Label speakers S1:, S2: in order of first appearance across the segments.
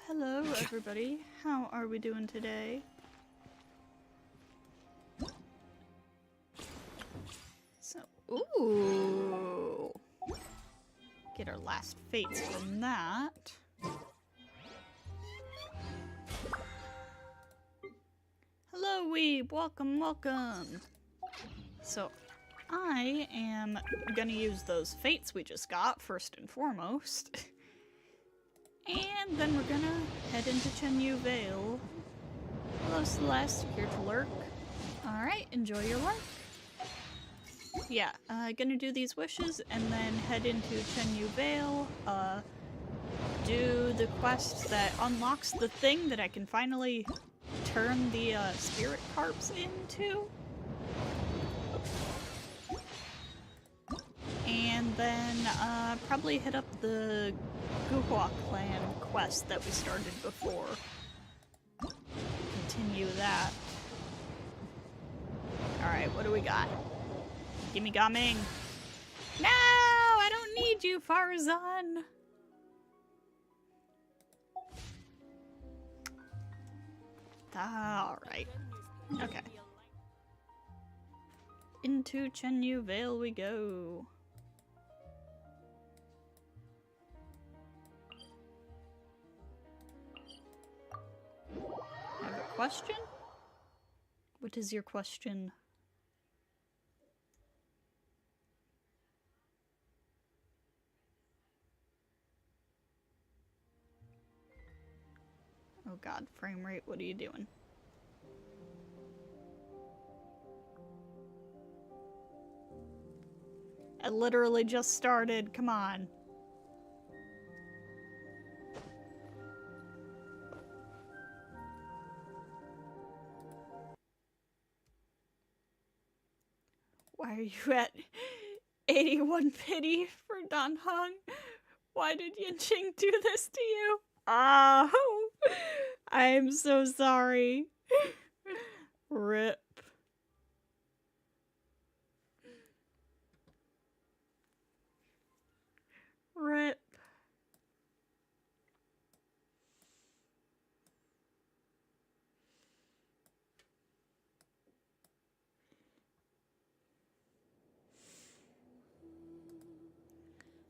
S1: Hello everybody. How are we doing today? So, ooh! Get our last fates from that. Hello Weeb! Welcome, welcome! So, I am gonna use those fates we just got, first and foremost. And then we're gonna head into Chenyu Vale. Hello Celeste, here to lurk. Alright, enjoy your lurk. Yeah, gonna do these wishes and then head into Chenyu Vale, do the quest that unlocks the thing that I can finally turn the spirit carps into. And then probably hit up the Guhua clan quest that we started before. Continue that. Alright, what do we got? Gimme Gaming! No! I don't need you, Farzan! Alright. Okay. Into Chenyu Vale we go. I have a question? What is your question? Oh god, frame rate, what are you doing? I literally just started, come on. Why are you at 81 pity for Dan Hong? Why did Yanqing do this to you? Oh, I am so sorry. RIP. RIP.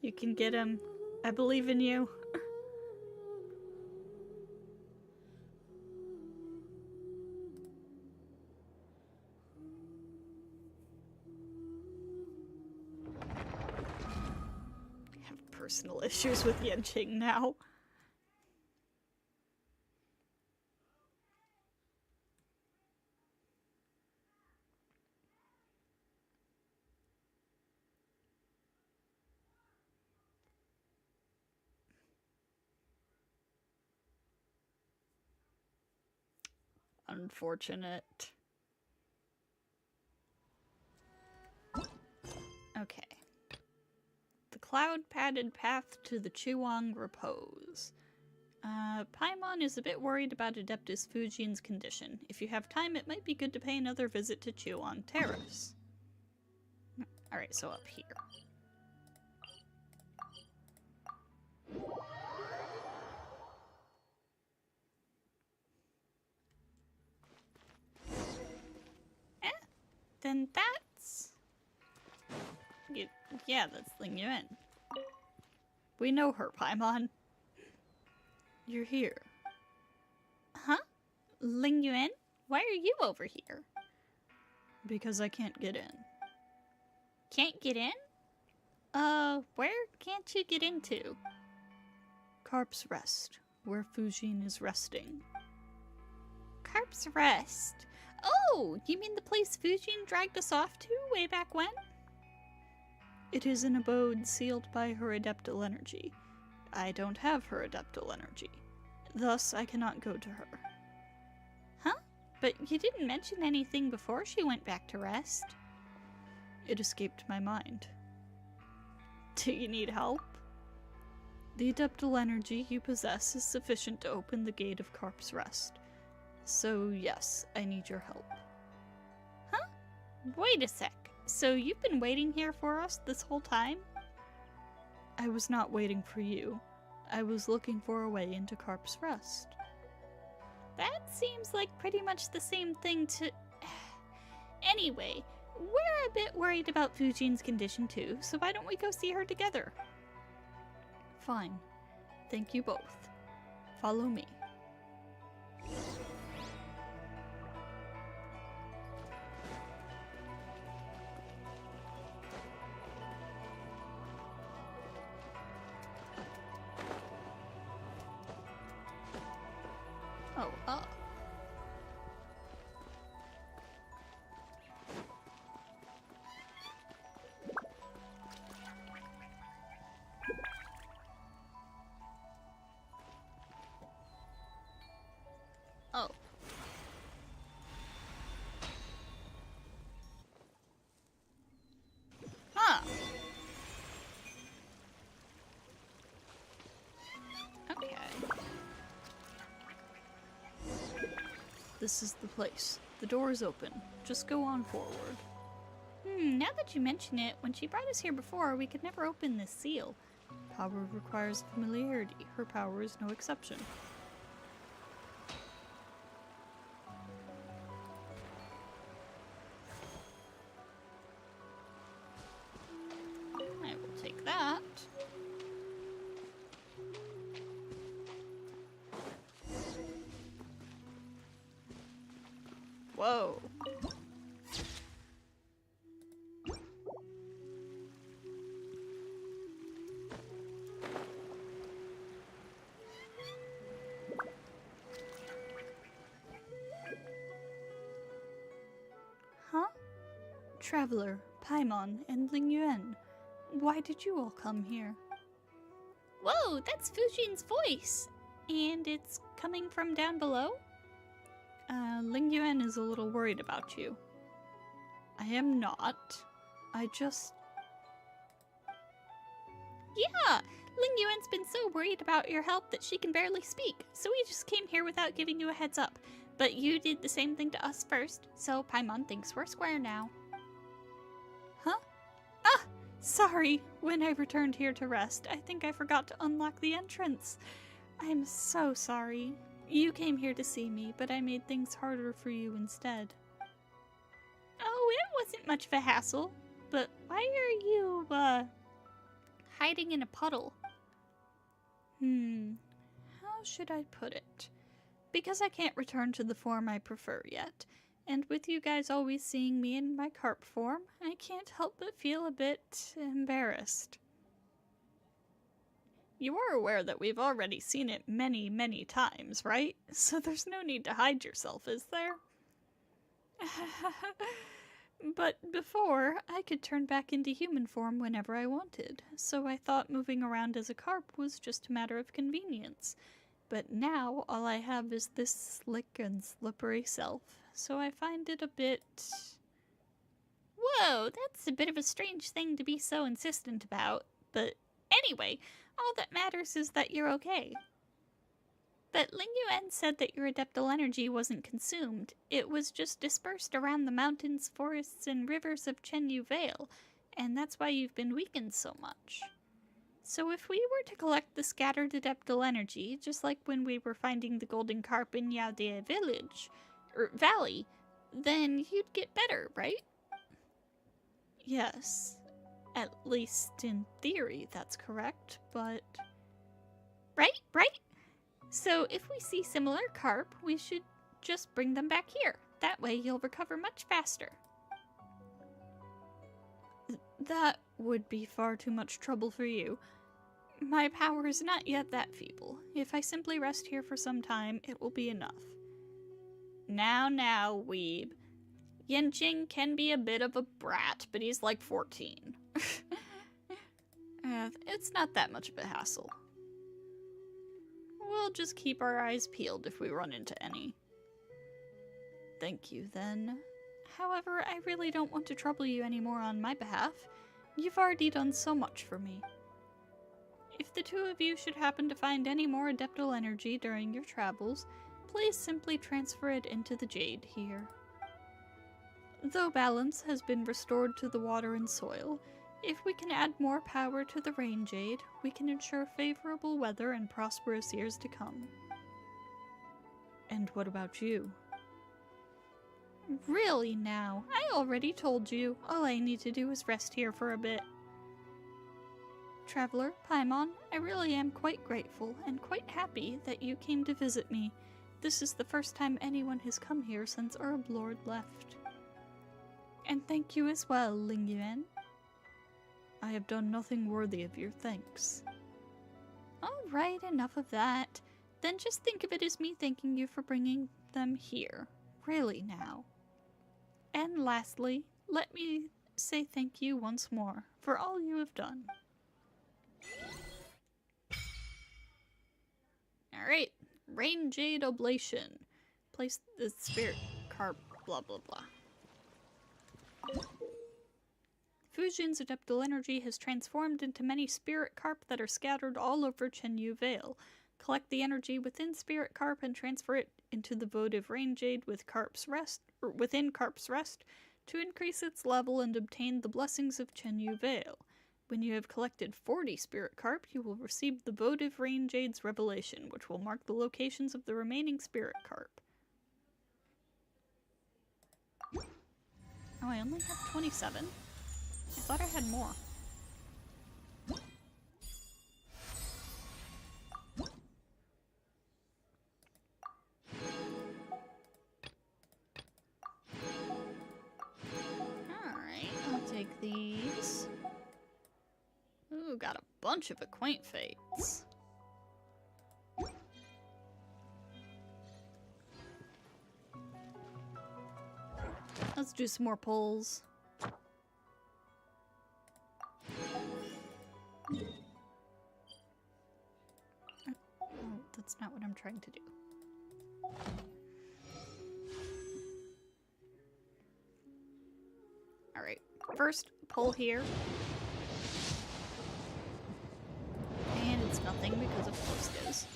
S1: You can get him. I believe in you. I have personal issues with Yanqing now. Unfortunate. Okay. The cloud-padded path to the Chuang repose. Paimon is a bit worried about Adeptus Fujin's condition. If you have time, it might be good to pay another visit to Chuang Terrace. Alright, so up here. Then that's... Yeah, that's Ling Yuan. We know her, Paimon. You're here. Huh? Ling Yuan? Why are you over here? Because I can't get in. Can't get in? Where can't you get into? Carp's Rest, where Fujin is resting. Carp's Rest? Oh, you mean the place Fujin dragged us off to way back when? It is an abode sealed by her adeptal energy. I don't have her adeptal energy. Thus, I cannot go to her. Huh? But you didn't mention anything before she went back to rest. It escaped my mind. Do you need help? The adeptal energy you possess is sufficient to open the gate of Carp's Rest. So yes, I need your help. Huh? Wait a sec. So you've been waiting here for us this whole time? I was not waiting for you. I was looking for a way into Carp's Rest. That seems like pretty much the same thing to... Anyway, we're a bit worried about Fujin's condition too, so why don't we go see her together? Fine. Thank you both. Follow me. Oh, Oh. Huh. Okay. This is the place. The door is open. Just go on forward. Now that you mention it, when she brought us here before, we could never open this seal. Power requires familiarity. Her power is no exception. I will take that. Whoa. Huh? Traveler, Paimon, and Ling Yuan. Why did you all come here? Whoa, that's Fujin's voice! And it's coming from down below? Ling Yuan is a little worried about you. I am not. I just... Yeah! Ling Yuan's been so worried about your health that she can barely speak, so we just came here without giving you a heads up. But you did the same thing to us first, so Paimon thinks we're square now. Huh? Ah! Sorry, when I returned here to rest, I think I forgot to unlock the entrance. I'm so sorry. You came here to see me, but I made things harder for you instead. Oh, it wasn't much of a hassle. But why are you, hiding in a puddle? How should I put it? Because I can't return to the form I prefer yet, and with you guys always seeing me in my carp form, I can't help but feel a bit embarrassed. You are aware that we've already seen it many, many times, right? So there's no need to hide yourself, is there? But before, I could turn back into human form whenever I wanted, so I thought moving around as a carp was just a matter of convenience. But now, all I have is this slick and slippery self, so I find it a bit... Whoa, that's a bit of a strange thing to be so insistent about, but anyway... All that matters is that you're okay. But Ling Yuan said that your adeptal energy wasn't consumed. It was just dispersed around the mountains, forests, and rivers of Chenyu Vale, and that's why you've been weakened so much. So if we were to collect the scattered adeptal energy, just like when we were finding the golden carp in Yaodea Valley, then you'd get better, right? Yes. At least in theory, that's correct, but... Right? So if we see similar carp, we should just bring them back here. That way you'll recover much faster. That would be far too much trouble for you. My power is not yet that feeble. If I simply rest here for some time, it will be enough. Now, weeb. Yanqing can be a bit of a brat, but he's like 14. It's not that much of a hassle. We'll just keep our eyes peeled if we run into any. Thank you, then. However, I really don't want to trouble you anymore on my behalf. You've already done so much for me. If the two of you should happen to find any more adeptal energy during your travels, please simply transfer it into the jade here. Though balance has been restored to the water and soil, If we can add more power to the Rain Jade, we can ensure favorable weather and prosperous years to come. And what about you? Really now? I already told you. All I need to do is rest here for a bit. Traveler, Paimon, I really am quite grateful and quite happy that you came to visit me. This is the first time anyone has come here since Herb Lord left. And thank you as well, Ling Yuan. I have done nothing worthy of your thanks. Alright, enough of that. Then just think of it as me thanking you for bringing them here. Really now. And lastly, let me say thank you once more for all you have done. Alright, Rain Jade Oblation. Place the spirit carp, blah blah blah. Fujin's adeptal energy has transformed into many spirit carp that are scattered all over Chenyu Vale. Collect the energy within spirit carp and transfer it into the votive Rain Jade within Carp's Rest to increase its level and obtain the blessings of Chenyu Vale. When you have collected 40 spirit carp, you will receive the votive Rain Jade's revelation, which will mark the locations of the remaining spirit carp. Oh, I only have 27? I thought I had more. Alright, I'll take these. Ooh, got a bunch of Acquaint Fates. Let's do some more pulls. Oh, that's not what I'm trying to do. Alright, first pull here. And it's nothing because of course it is.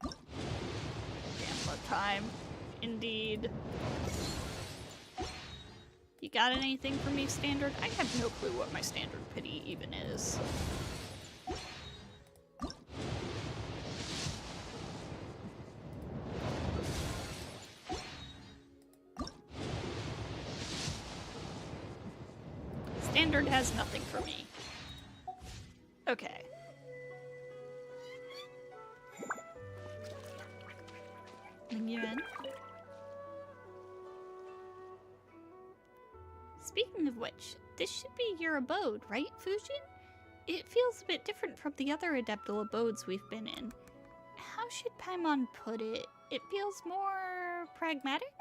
S1: Gamma time. Indeed. You got anything for me, Standard? I have no clue what my Standard Pity even is. Standard has nothing for me. Okay. Ling Yuan. Speaking of which, this should be your abode, right, Fujin? It feels a bit different from the other adeptal abodes we've been in. How should Paimon put it? It feels more pragmatic?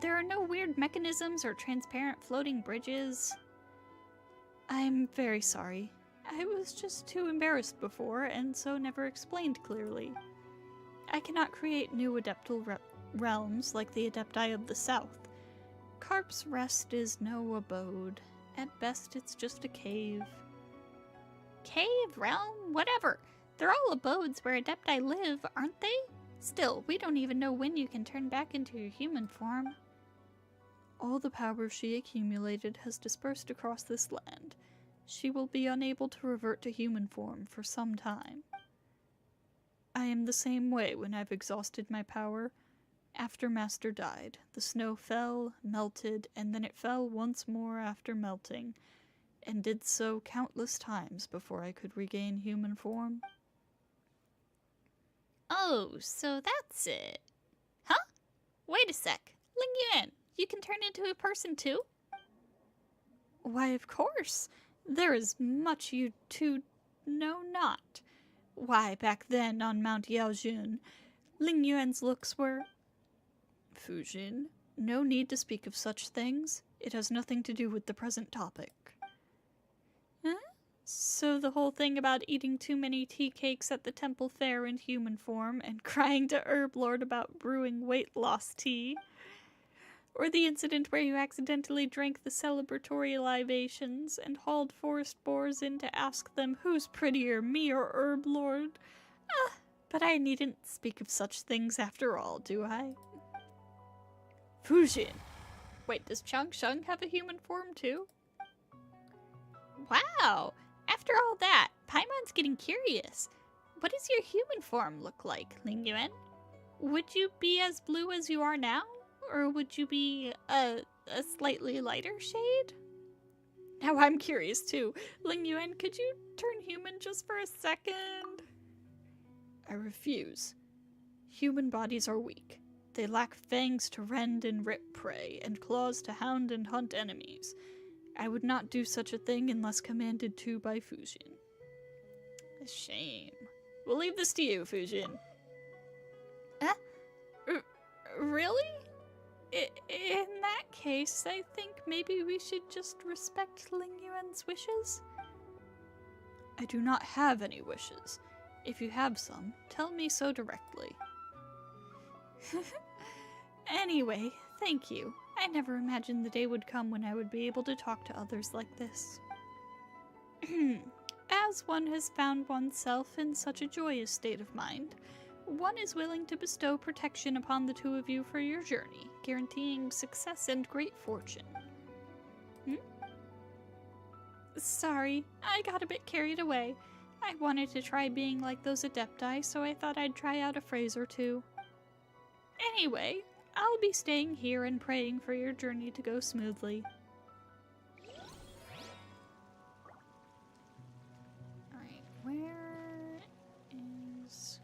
S1: There are no weird mechanisms or transparent floating bridges. I'm very sorry. I was just too embarrassed before, and so never explained clearly. I cannot create new adeptal realms like the Adepti of the South. Carp's Rest is no abode. At best, it's just a cave. Cave? Realm? Whatever. They're all abodes where Adepti live, aren't they? Still, we don't even know when you can turn back into your human form. All the power she accumulated has dispersed across this land. She will be unable to revert to human form for some time. I am the same way when I've exhausted my power. After Master died, the snow fell, melted, and then it fell once more after melting, and did so countless times before I could regain human form. Oh, so that's it. Huh? Wait a sec. Ling Yuan, you can turn into a person too? Why, of course. There is much you two know not. Why, back then on Mount Yaojun, Ling Yuan's looks were... Fujin, no need to speak of such things. It has nothing to do with the present topic. Huh? So the whole thing about eating too many tea cakes at the temple fair in human form and crying to Herb Lord about brewing weight loss tea? Or the incident where you accidentally drank the celebratory libations and hauled forest boars in to ask them who's prettier, me or Herb Lord? But I needn't speak of such things after all, do I? Fujin, Wait, does Chung Shung have a human form too? Wow! After all that, Paimon's getting curious. What does your human form look like, Ling Yuan? Would you be as blue as you are now? Or would you be a slightly lighter shade? Now I'm curious too. Ling Yuan, could you turn human just for a second? I refuse. Human bodies are weak. They lack fangs to rend and rip prey, and claws to hound and hunt enemies. I would not do such a thing unless commanded to by Fujin. A shame. We'll leave this to you, Fujin. Really? In that case, I think maybe we should just respect Ling Yuan's wishes? I do not have any wishes. If you have some, tell me so directly. Anyway, thank you. I never imagined the day would come when I would be able to talk to others like this. As one has found oneself in such a joyous state of mind, one is willing to bestow protection upon the two of you for your journey, guaranteeing success and great fortune. Sorry, I got a bit carried away. I wanted to try being like those Adepti, so I thought I'd try out a phrase or two. Anyway, I'll be staying here and praying for your journey to go smoothly. Alright, where is...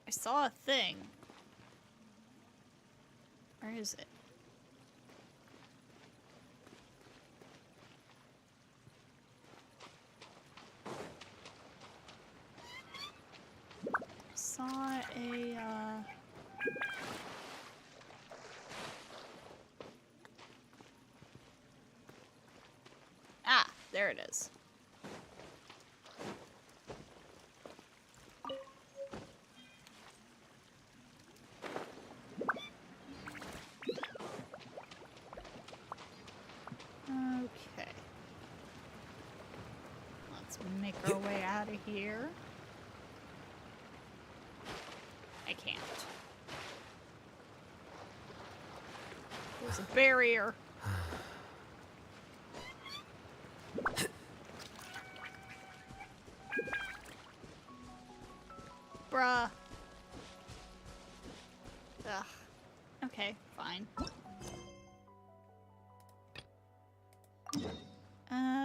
S1: I saw a thing. Where is it? Saw a, Ah, there it is. Okay. Let's make our way out of here. I can't. There's a barrier. Bruh. Ugh. Okay, fine.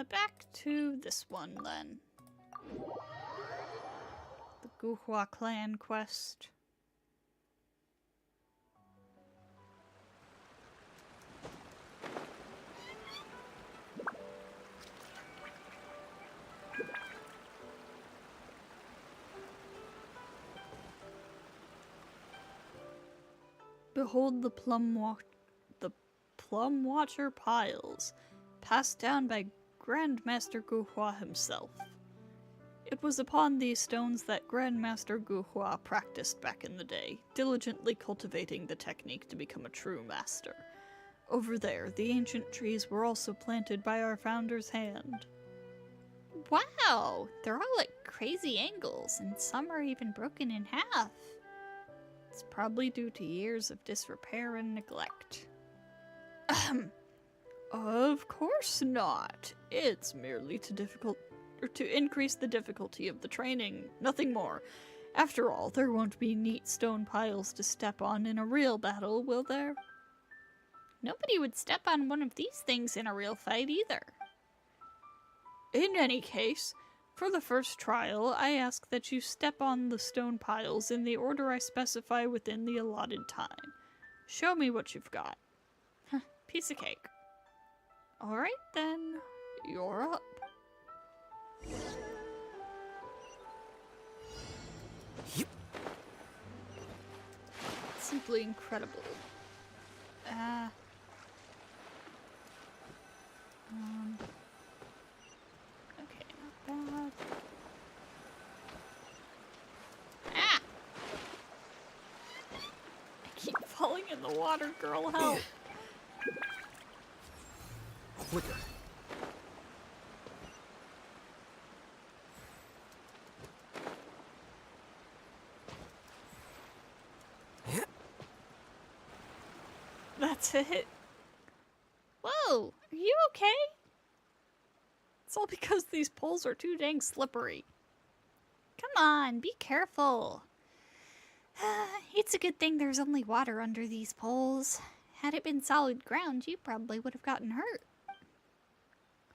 S1: Back to this one then. The Guhua clan quest. Behold the Plum Watcher piles, passed down by Grandmaster Guhua himself. It was upon these stones that Grandmaster Guhua practiced back in the day, diligently cultivating the technique to become a true master. Over there, the ancient trees were also planted by our founder's hand. Wow! They're all at crazy angles, and some are even broken in half. It's probably due to years of disrepair and neglect. Of course not. It's merely to increase the difficulty of the training, nothing more. After all, there won't be neat stone piles to step on in a real battle, will there? Nobody would step on one of these things in a real fight either. In any case, for the first trial, I ask that you step on the stone piles in the order I specify within the allotted time. Show me what you've got. Piece of cake. Alright then, you're up. Simply incredible. Okay, not bad. Ah! I keep falling in the water, girl, help!
S2: Flicker.
S1: That's it. Whoa! Are you okay? It's all because these poles are too dang slippery. Come on, be careful. It's a good thing there's only water under these poles. Had it been solid ground, you probably would have gotten hurt.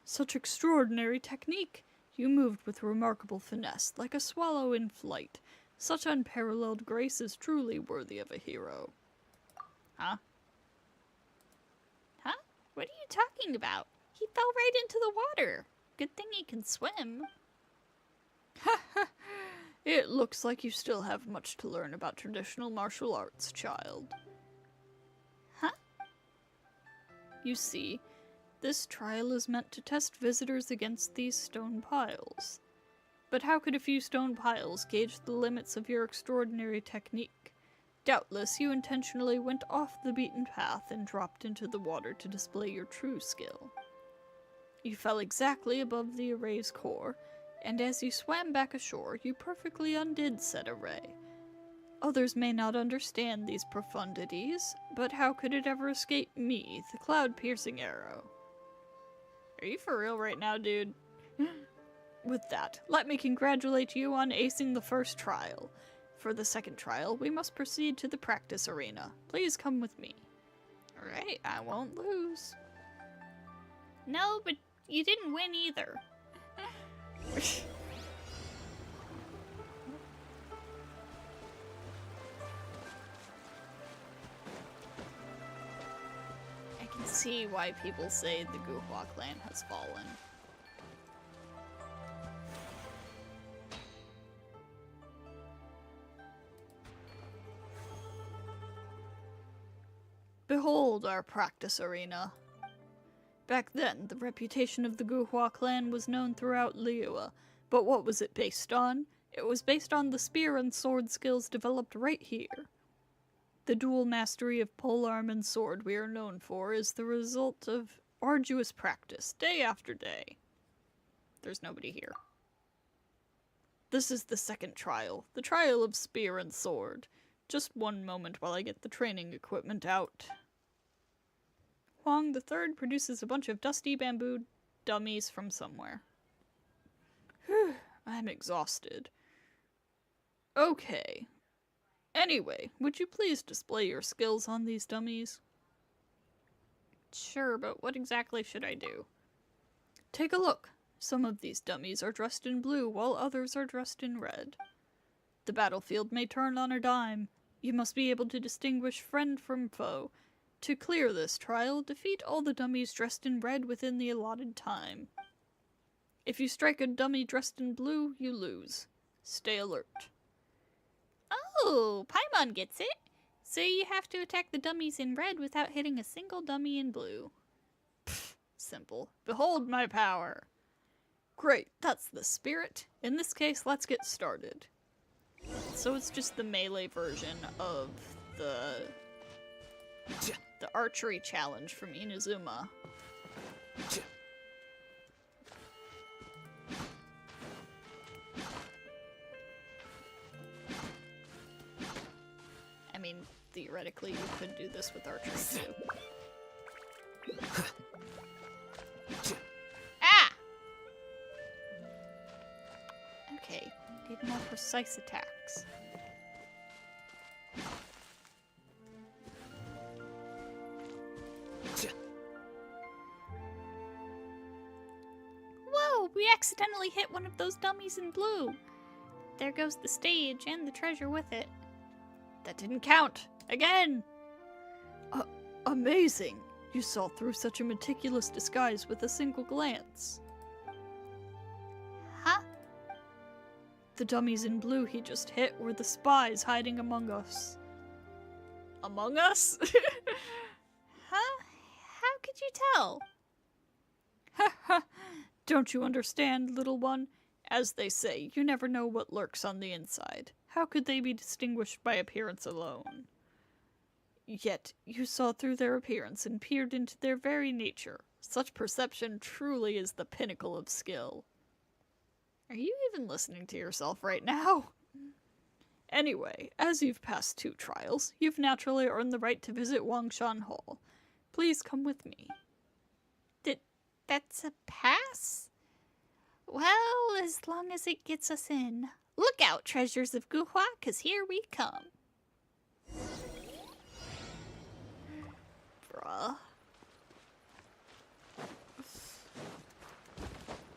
S2: Such extraordinary technique. You moved with remarkable finesse, like a swallow in flight. Such unparalleled grace is truly worthy of a hero.
S1: Huh? Huh? What are you talking about? He fell right into the water. Good thing he can swim.
S2: Ha ha! It looks like you still have much to learn about traditional martial arts, child.
S1: Huh?
S2: You see, this trial is meant to test visitors against these stone piles. But how could a few stone piles gauge the limits of your extraordinary technique? Doubtless you intentionally went off the beaten path and dropped into the water to display your true skill. You fell exactly above the array's core, and as you swam back ashore, you perfectly undid said array. Others may not understand these profundities, but how could it ever escape me, the cloud-piercing arrow?
S1: Are you for real right now, dude?
S2: With that, let me congratulate you on acing the first trial. For the second trial, we must proceed to the practice arena. Please come with me.
S1: Alright, I won't lose. No, but you didn't win either. I can see why people say the Guhua clan has fallen.
S2: Behold our practice arena. Back then, the reputation of the Guhua clan was known throughout Liyue, but what was it based on? It was based on the spear and sword skills developed right here. The dual mastery of polearm and sword we are known for is the result of arduous practice, day after day.
S1: There's nobody here.
S2: This is the second trial, the trial of spear and sword. Just one moment while I get the training equipment out. Huang the Third produces a bunch of dusty bamboo dummies from somewhere. Whew, I'm exhausted. Okay. Anyway, would you please display your skills on these dummies?
S1: Sure, but what exactly should I do?
S2: Take a look. Some of these dummies are dressed in blue, while others are dressed in red. The battlefield may turn on a dime. You must be able to distinguish friend from foe. To clear this trial, defeat all the dummies dressed in red within the allotted time. If you strike a dummy dressed in blue, you lose. Stay alert.
S1: Oh, Paimon gets it. So you have to attack the dummies in red without hitting a single dummy in blue.
S2: Pfft, simple. Behold my power. Great, that's the spirit. In this case, let's get started.
S1: So it's just the melee version of the archery challenge from Inazuma. I mean, theoretically, you could do this with archery too. Ah! Okay, need more precise attacks. Whoa, we accidentally hit one of those dummies in blue. There goes the stage and the treasure with it.
S2: That didn't count. Again! Amazing! You saw through such a meticulous disguise with a single glance.
S1: Huh?
S2: The dummies in blue he just hit were the spies hiding among us.
S1: Among us? Huh? How could you tell?
S2: Ha ha! Don't you understand, little one? As they say, you never know what lurks on the inside. How could they be distinguished by appearance alone? Yet, you saw through their appearance and peered into their very nature. Such perception truly is the pinnacle of skill.
S1: Are you even listening to yourself right now?
S2: Anyway, as you've passed 2 trials, you've naturally earned the right to visit Wangshan Hall. Please come with me.
S1: That's a pass? Well, as long as it gets us in. Look out, treasures of Guhua, 'cause here we come. Bruh.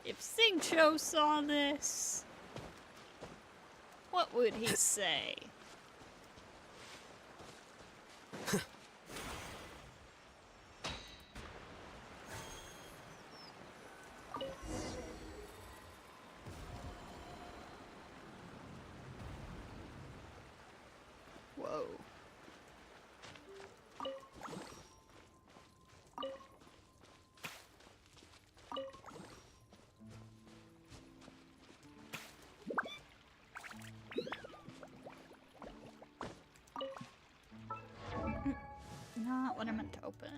S1: If Xingqiu saw this, what would he say? Whoa. Not what I meant to open.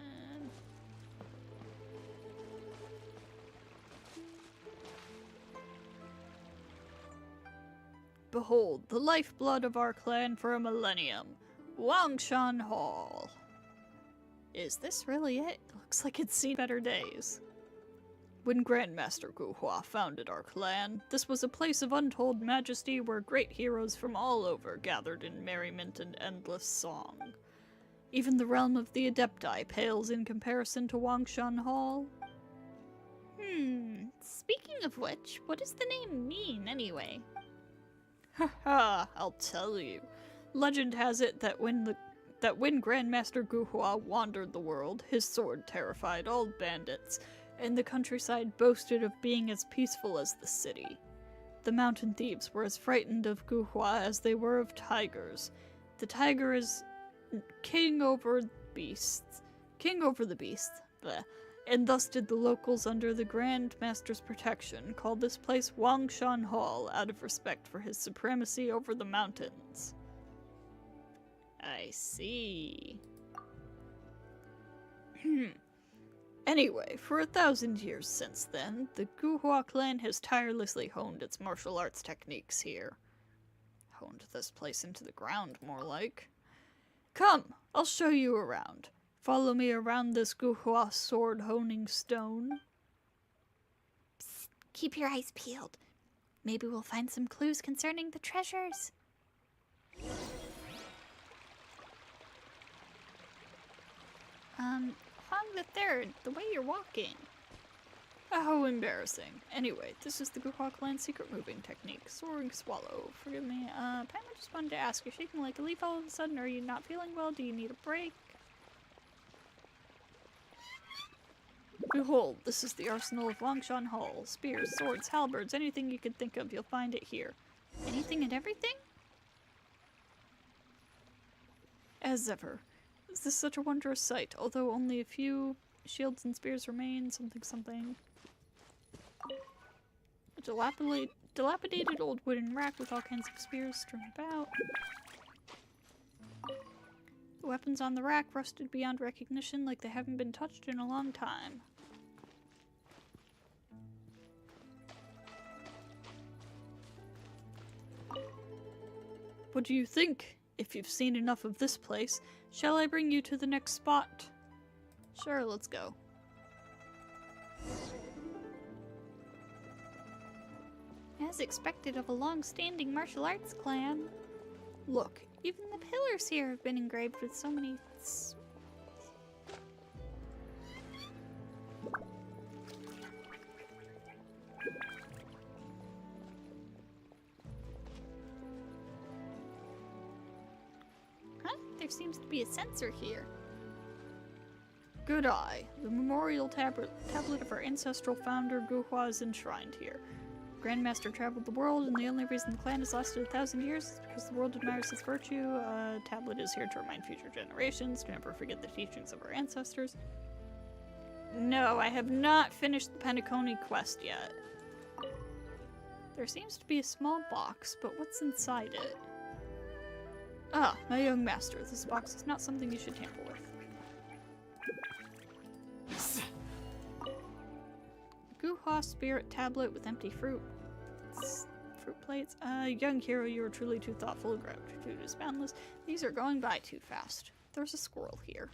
S1: Behold, the lifeblood of our clan for a millennium. Wangshan Hall. Is this really it? Looks like it's seen better days. When Grandmaster Guhua founded our clan, this was a place of untold majesty where great heroes from all over gathered in merriment and endless song. Even the realm of the Adepti pales in comparison to Wangshan Hall. Speaking of which, what does the name mean anyway? Haha, I'll tell you. Legend has it that when Grandmaster Guhua wandered the world, his sword terrified all bandits, and the countryside boasted of being as peaceful as the city. The mountain thieves were as frightened of Guhua as they were of tigers. The tiger is king over the beasts, bleh. And thus did the locals under the Grand Master's protection call this place Wangshan Hall out of respect for his supremacy over the mountains. I see. Anyway, for 1,000 years since then, the Guhua clan has tirelessly honed its martial arts techniques here. Honed this place into the ground, more like. Come, I'll show you around. Follow me around this Guhua sword honing stone. Psst, keep your eyes peeled. Maybe we'll find some clues concerning the treasures. Huang the Third, the way you're walking. How embarrassing. Anyway, this is the Guhua clan's secret moving technique, soaring swallow. Forgive me, Paimon just wanted to ask, you're shaking like a leaf all of a sudden, are you not feeling well? Do you need a break? Behold, this is the arsenal of Wangshan Hall. Spears, swords, halberds, anything you could think of, you'll find it here. Anything and everything? As ever. This is such a wondrous sight, although only a few shields and spears remain, something. A dilapidated old wooden rack with all kinds of spears strewn about. The weapons on the rack rusted beyond recognition like they haven't been touched in a long time. What do you think? If you've seen enough of this place, shall I bring you to the next spot? Sure, let's go. As expected of a long-standing martial arts clan. Look, even the pillars here have been engraved with so many... Huh? There seems to be a sensor here. Good eye. The memorial tablet of our ancestral founder Guhua is enshrined here. Grandmaster traveled the world, and the only reason the clan has lasted 1,000 years is because the world admires his virtue. Tablet is here to remind future generations to never forget the teachings of our ancestors. No, I have not finished the Penacony quest yet. There seems to be a small box, but what's inside it? Ah, my young master, this box is not something you should tamper with. Guhua spirit tablet with empty fruit plates. Young hero, you are truly too thoughtful. Gratitude is boundless. These are going by too fast. There's a squirrel here.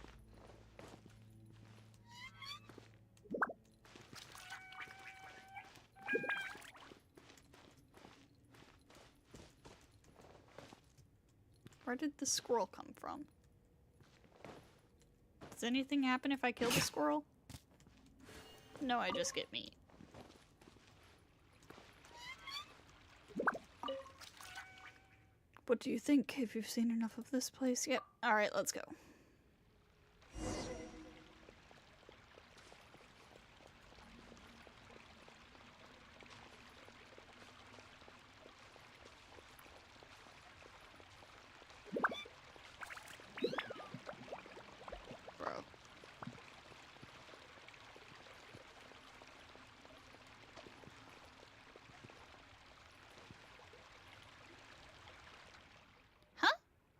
S2: Where did the squirrel come from? Does anything happen if I kill the squirrel? No, I just get meat. What do you think? Have you seen enough of this place? Yep. Alright, let's go. Bro.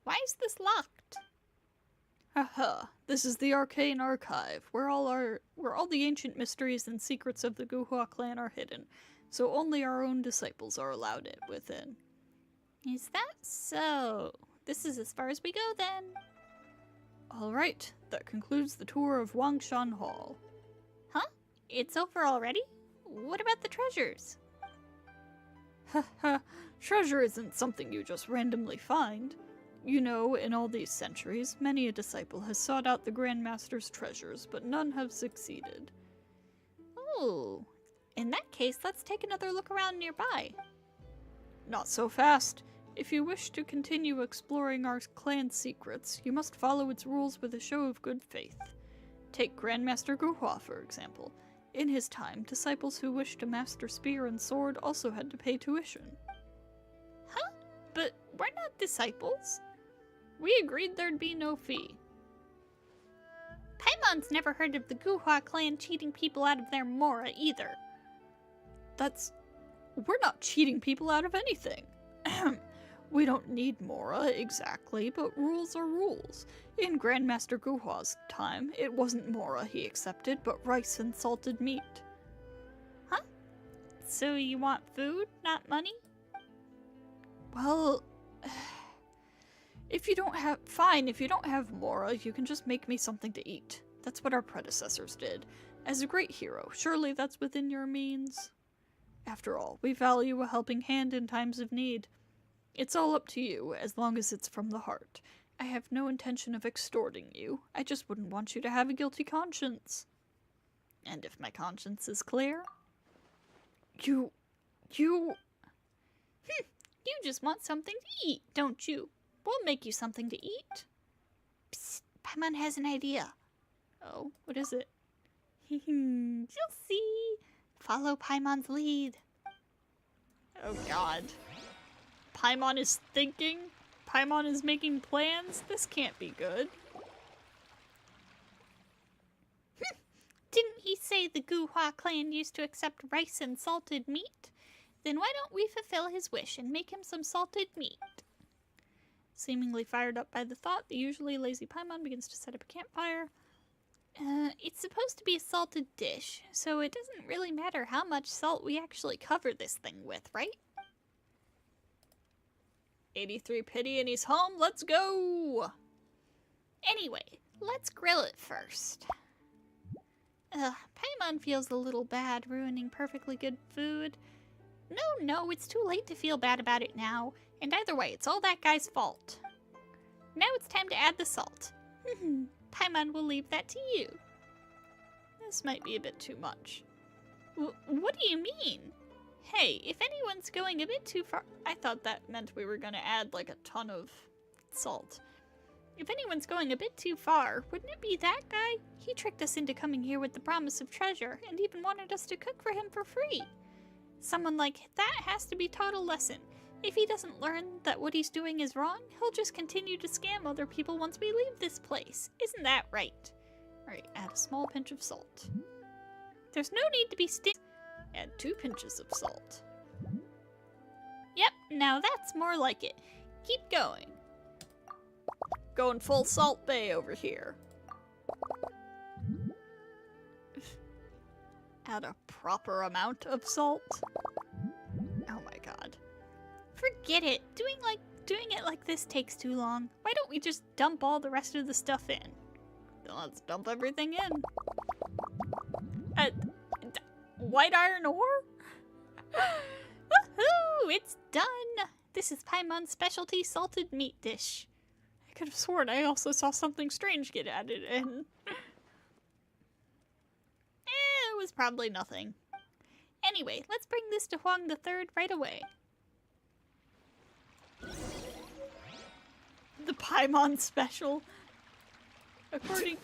S1: Why is this locked?
S2: Haha, this is the Arcane Archive, where all the ancient mysteries and secrets of the Guhua clan are hidden, so only our own disciples are allowed it within.
S1: Is that so? This is as far as we go then.
S2: Alright, that concludes the tour of Wangshan Hall.
S1: Huh? It's over already? What about the treasures?
S2: Haha, treasure isn't something you just randomly find. You know, in all these centuries, many a disciple has sought out the Grand Master's treasures, but none have succeeded.
S1: Oh, in that case, let's take another look around nearby.
S2: Not so fast. If you wish to continue exploring our clan's secrets, you must follow its rules with a show of good faith. Take Grandmaster Guhua, for example. In his time, disciples who wished to master spear and sword also had to pay tuition.
S1: Huh? But we're not disciples.
S2: We agreed there'd be no fee.
S1: Paimon's never heard of the Guhua clan cheating people out of their mora either.
S2: We're not cheating people out of anything. We don't need mora, exactly, but rules are rules. In Grandmaster Guhua's time, it wasn't mora he accepted, but rice and salted meat.
S1: Huh? So you want food, not money?
S2: Well, if you don't have mora, you can just make me something to eat. That's what our predecessors did. As a great hero, surely that's within your means. After all, we value a helping hand in times of need. It's all up to you, as long as it's from the heart. I have no intention of extorting you. I just wouldn't want you to have a guilty conscience.
S1: And if my conscience is clear?
S2: You
S1: You just want something to eat, don't you? We'll make you something to eat. Psst, Paimon has an idea.
S2: Oh, what is it?
S1: You'll see. Follow Paimon's lead.
S2: Oh god. Paimon is thinking? Paimon is making plans? This can't be good.
S1: Didn't he say the Guhua clan used to accept rice and salted meat? Then why don't we fulfill his wish and make him some salted meat?
S2: Seemingly fired up by the thought, the usually lazy Paimon begins to set up a campfire.
S1: It's supposed to be a salted dish, so it doesn't really matter how much salt we actually cover this thing with, right?
S2: 83 pity and he's home, let's go!
S1: Anyway, let's grill it first. Paimon feels a little bad ruining perfectly good food. No, it's too late to feel bad about it now, and either way, it's all that guy's fault. Now it's time to add the salt. Paimon will leave that to you.
S2: This might be a bit too much.
S1: What do you mean? Hey, if anyone's going a bit too far...
S2: I thought that meant we were gonna add like a ton of salt.
S1: If anyone's going a bit too far, wouldn't it be that guy? He tricked us into coming here with the promise of treasure, and even wanted us to cook for him for free. Someone like that has to be taught a lesson. If he doesn't learn that what he's doing is wrong, he'll just continue to scam other people once we leave this place. Isn't that right?
S2: Alright, add a small pinch of salt.
S1: There's no need to be
S2: Add 2 pinches of salt.
S1: Yep, now that's more like it. Keep going.
S2: Going full Salt Bay over here. Add a proper amount of salt. Oh my god.
S1: Forget it. Doing it like this takes too long. Why don't we just dump all the rest of the stuff in?
S2: Then let's dump everything in. White iron ore?
S1: Woohoo! It's done! This is Paimon's specialty salted meat dish.
S2: could have sworn I also saw something strange get added in.
S1: It was probably nothing. Anyway, let's bring this to Huang the Third right away.
S2: The Paimon special. According...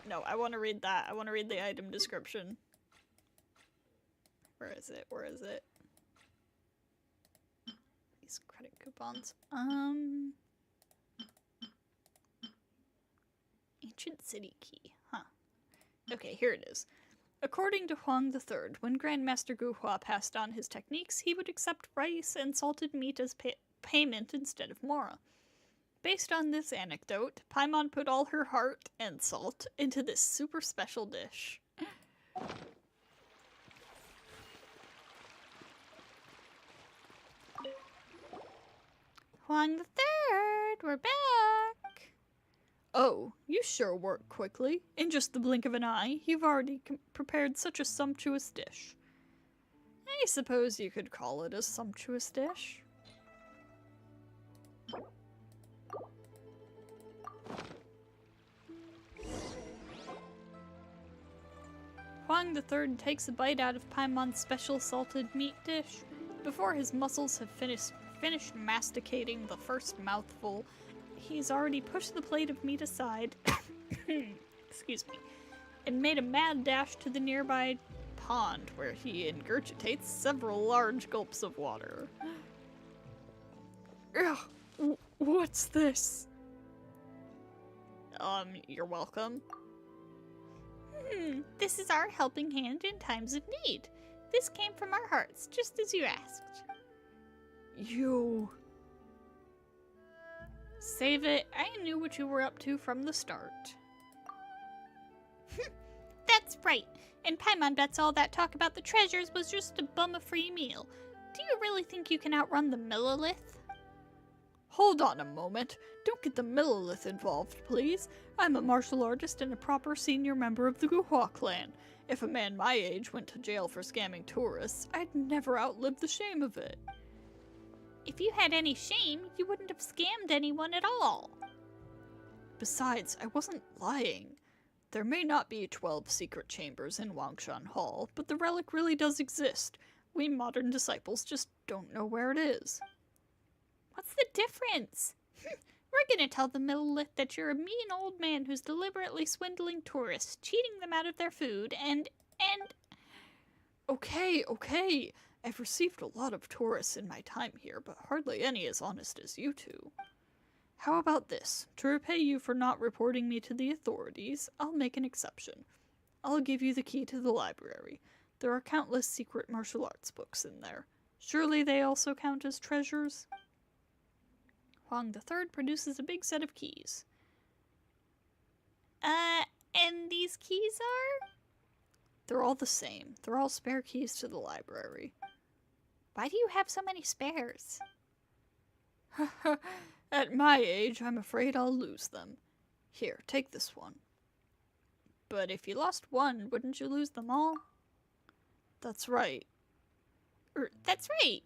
S2: no, I want to read that. I want to read the item description. Where is it? Where is it? These credit coupons. Ancient City Key. Huh. Okay, here it is. According to Huang III, when Grandmaster Guhua passed on his techniques, he would accept rice and salted meat as payment instead of mora. Based on this anecdote, Paimon put all her heart and salt into this super special dish.
S1: Huang the Third, we're back!
S2: Oh, you sure work quickly. In just the blink of an eye, you've already prepared such a sumptuous dish. I suppose you could call it a sumptuous dish. Huang III takes a bite out of Paimon's special salted meat dish. Before his muscles have finished masticating the first mouthful, he's already pushed the plate of meat aside, excuse me, and made a mad dash to the nearby pond where he ingurgitates several large gulps of water. Ugh, what's this? You're welcome.
S1: This is our helping hand in times of need. This came from our hearts, just as you asked.
S2: You... Save it. I knew what you were up to from the start.
S1: That's right. And Paimon bets all that talk about the treasures was just to bum a free meal. Do you really think you can outrun the Millilith?
S2: Hold on a moment. Don't get the Millilith involved, please. I'm a martial artist and a proper senior member of the Guhua clan. If a man my age went to jail for scamming tourists, I'd never outlive the shame of it.
S1: If you had any shame, you wouldn't have scammed anyone at all.
S2: Besides, I wasn't lying. There may not be 12 secret chambers in Wangshan Hall, but the relic really does exist. We modern disciples just don't know where it is.
S1: What's the difference? We're gonna tell the Millilith that you're a mean old man who's deliberately swindling tourists, cheating them out of their food, and...
S2: Okay. I've received a lot of tourists in my time here, but hardly any as honest as you two. How about this? To repay you for not reporting me to the authorities, I'll make an exception. I'll give you the key to the library. There are countless secret martial arts books in there. Surely they also count as treasures? Huang III produces a big set of keys.
S1: And these keys are?
S2: They're all the same. They're all spare keys to the library.
S1: Why do you have so many spares?
S2: At my age, I'm afraid I'll lose them. Here, take this one. But if you lost one, wouldn't you lose them all? That's right.
S1: That's right.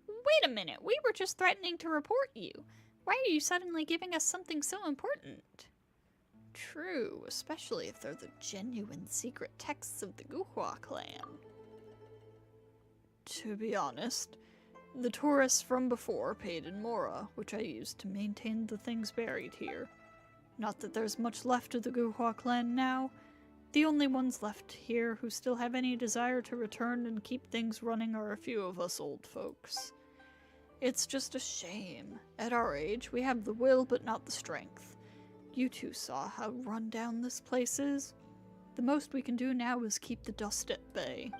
S1: Wait a minute, we were just threatening to report you. Why are you suddenly giving us something so important?
S2: True, especially if they're the genuine secret texts of the Guhua clan. To be honest, the tourists from before paid in mora, which I used to maintain the things buried here. Not that there's much left of the Guhua clan now. The only ones left here who still have any desire to return and keep things running are a few of us old folks. It's just a shame. At our age, we have the will but not the strength. You two saw how run down this place is. The most we can do now is keep the dust at bay.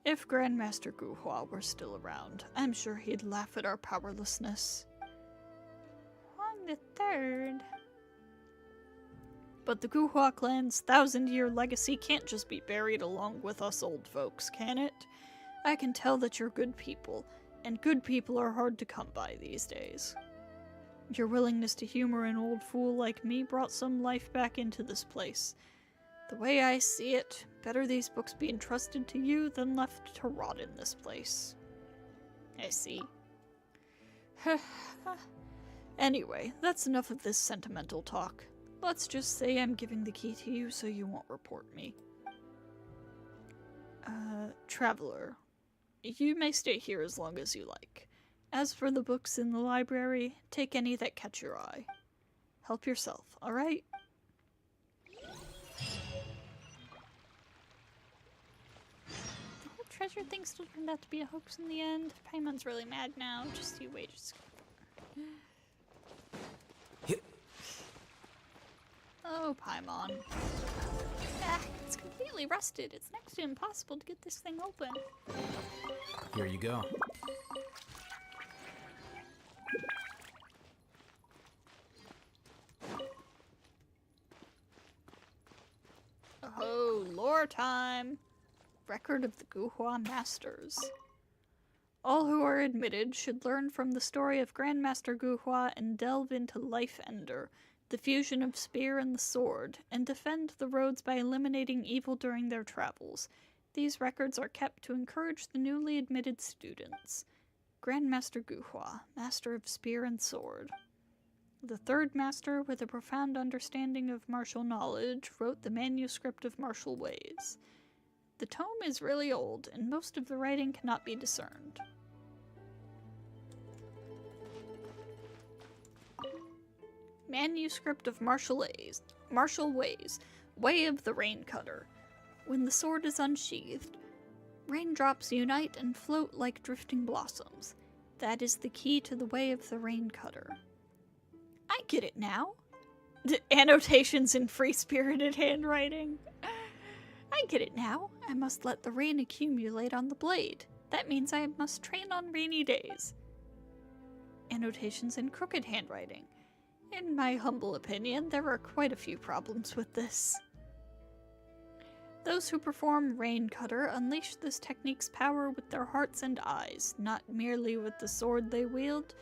S2: If Grandmaster Guhua were still around, I'm sure he'd laugh at our powerlessness.
S1: Huang III.
S2: But the Guhua clan's 1,000-year legacy can't just be buried along with us old folks, can it? I can tell that you're good people, and good people are hard to come by these days. Your willingness to humor an old fool like me brought some life back into this place. The way I see it, better these books be entrusted to you than left to rot in this place.
S1: I see.
S2: Anyway, that's enough of this sentimental talk. Let's just say I'm giving the key to you so you won't report me. Traveler, you may stay here as long as you like. As for the books in the library, take any that catch your eye. Help yourself, alright?
S1: The whole treasure thing still turned out to be a hoax in the end. Paimon's really mad now. Just you wait. Oh, Paimon. Ah, it's completely rusted. It's next to impossible to get this thing open.
S3: Here you go.
S2: Oh, lore time! Record of the Guhua Masters. All who are admitted should learn from the story of Grandmaster Guhua and delve into Life Ender, the fusion of spear and the sword, and defend the roads by eliminating evil during their travels. These records are kept to encourage the newly admitted students. Grandmaster Guhua, Master of Spear and Sword. The third master, with a profound understanding of martial knowledge, wrote the manuscript of martial ways. The tome is really old, and most of the writing cannot be discerned. Manuscript of Martial Ways, Way of the Raincutter. When the sword is unsheathed, raindrops unite and float like drifting blossoms. That is the key to the Way of the Raincutter. I get it now. Annotations in free-spirited handwriting. I get it now. I must let the rain accumulate on the blade. That means I must train on rainy days. Annotations in crooked handwriting. In my humble opinion, there are quite a few problems with this. Those who perform Rain Cutter unleash this technique's power with their hearts and eyes, not merely with the sword they wield.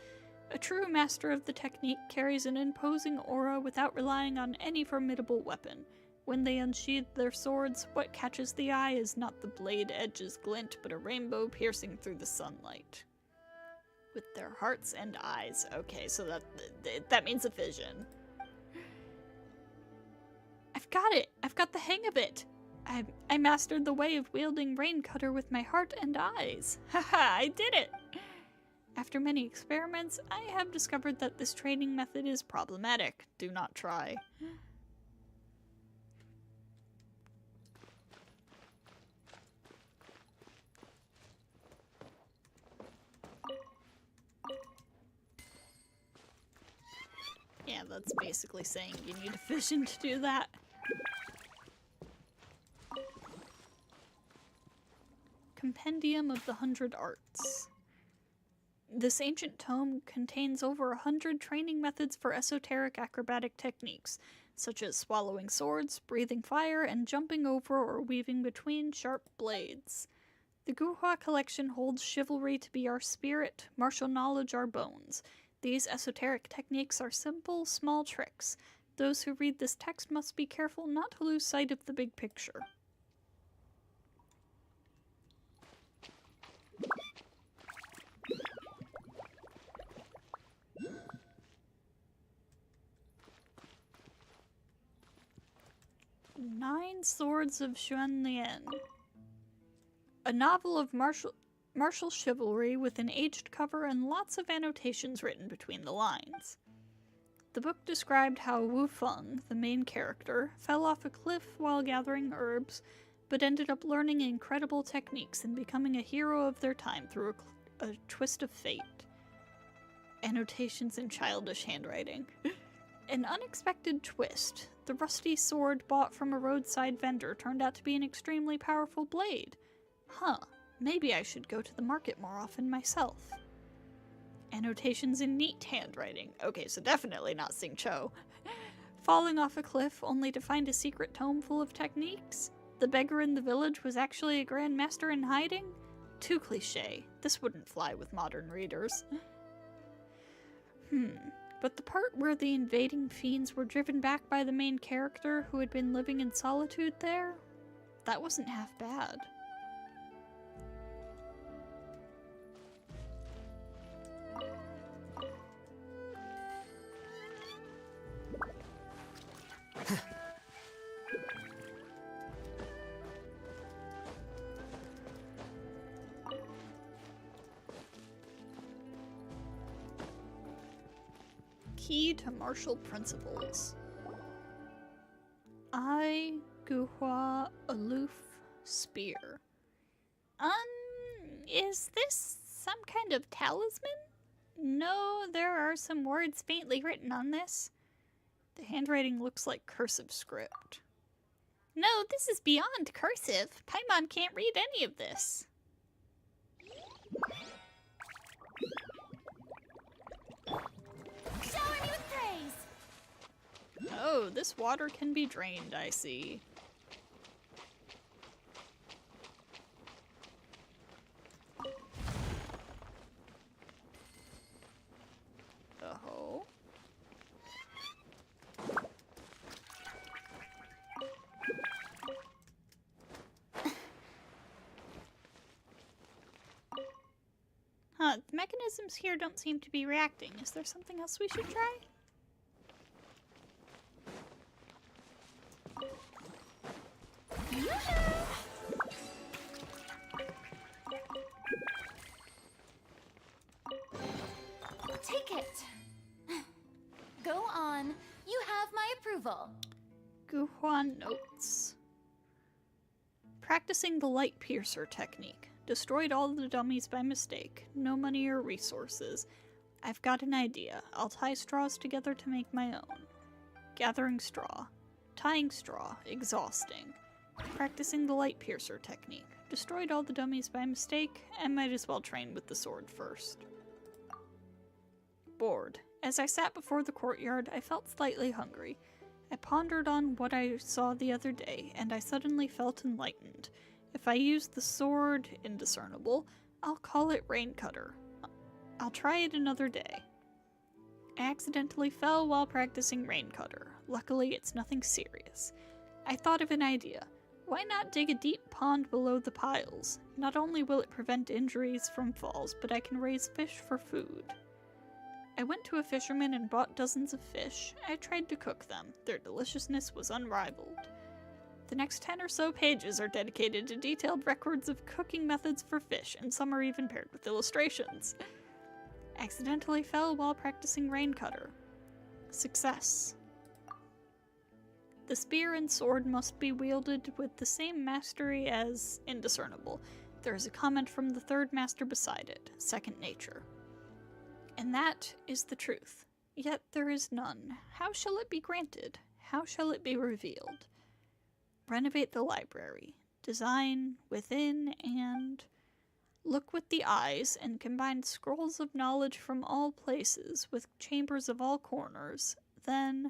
S2: A true master of the technique carries an imposing aura without relying on any formidable weapon. When they unsheathe their swords, what catches the eye is not the blade edge's glint, but a rainbow piercing through the sunlight. With their hearts and eyes. Okay, so that means a vision. I've got it! I've got the hang of it! I mastered the way of wielding Rain Cutter with my heart and eyes. Haha, I did it! After many experiments, I have discovered that this training method is problematic. Do not try. Yeah, that's basically saying you need a vision to do that. Compendium of the 100 Arts. This ancient tome contains over 100 training methods for esoteric acrobatic techniques, such as swallowing swords, breathing fire, and jumping over or weaving between sharp blades. The Guhua collection holds chivalry to be our spirit, martial knowledge our bones. These esoteric techniques are simple, small tricks. Those who read this text must be careful not to lose sight of the big picture. Nine Swords of Xuan Lian. A novel of martial chivalry with an aged cover and lots of annotations written between the lines. The book described how Wu Feng, the main character, fell off a cliff while gathering herbs, but ended up learning incredible techniques and becoming a hero of their time through a twist of fate. Annotations in childish handwriting. An unexpected twist. The rusty sword bought from a roadside vendor turned out to be an extremely powerful blade. Huh, maybe I should go to the market more often myself. Annotations in neat handwriting. Okay, so definitely not Sing Cho. Falling off a cliff only to find a secret tome full of techniques? The beggar in the village was actually a grandmaster in hiding? Too cliché. This wouldn't fly with modern readers. But the part where the invading fiends were driven back by the main character who had been living in solitude there? That wasn't half bad. Key to martial principles. I, Guhua, aloof, spear.
S1: Is this some kind of talisman? No, there are some words faintly written on this.
S2: The handwriting looks like cursive script.
S1: No, this is beyond cursive. Paimon can't read any of this.
S4: Shower me with praise!
S2: Oh, this water can be drained, I see. Oh.
S1: Huh, the mechanisms here don't seem to be reacting. Is there something else we should try?
S4: Take it. Go on. You have my approval.
S2: Guhua notes. Practicing the light piercer technique. Destroyed all the dummies by mistake. No money or resources. I've got an idea. I'll tie straws together to make my own. Gathering straw. Tying straw. Exhausting. Practicing the light piercer technique. Destroyed all the dummies by mistake. I might as well train with the sword first. Bored. As I sat before the courtyard, I felt slightly hungry. I pondered on what I saw the other day, and I suddenly felt enlightened. If I use the sword, indiscernible, I'll call it Raincutter. I'll try it another day. I accidentally fell while practicing Raincutter. Luckily, it's nothing serious. I thought of an idea. Why not dig a deep pond below the piles? Not only will it prevent injuries from falls, but I can raise fish for food. I went to a fisherman and bought dozens of fish. I tried to cook them. Their deliciousness was unrivaled. The next 10 or so pages are dedicated to detailed records of cooking methods for fish, and some are even paired with illustrations. Accidentally fell while practicing Raincutter. Success. The spear and sword must be wielded with the same mastery as indiscernible. There is a comment from the third master beside it, second nature. And that is the truth. Yet there is none. How shall it be granted? How shall it be revealed? Renovate the library. Design within and look with the eyes and combine scrolls of knowledge from all places with chambers of all corners. Then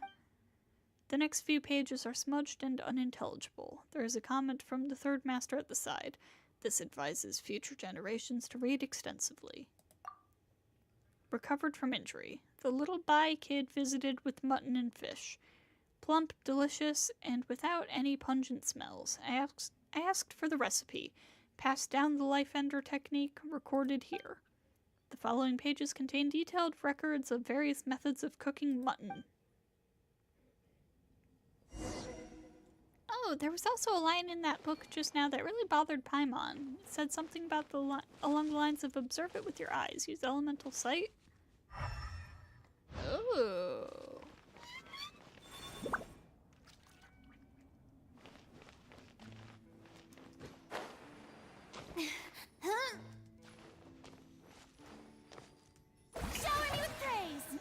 S2: the next few pages are smudged and unintelligible. There is a comment from the third master at the side. This advises future generations to read extensively. Recovered from injury. The little Bai kid visited with mutton and fish. Plump, delicious, and without any pungent smells. I asked for the recipe. Passed down the life ender technique, recorded here. The following pages contain detailed records of various methods of cooking mutton.
S1: Oh, there was also a line in that book just now that really bothered Paimon. It said something about along the lines of observe it with your eyes, use elemental sight.
S2: Oh.
S4: Shower me with praise!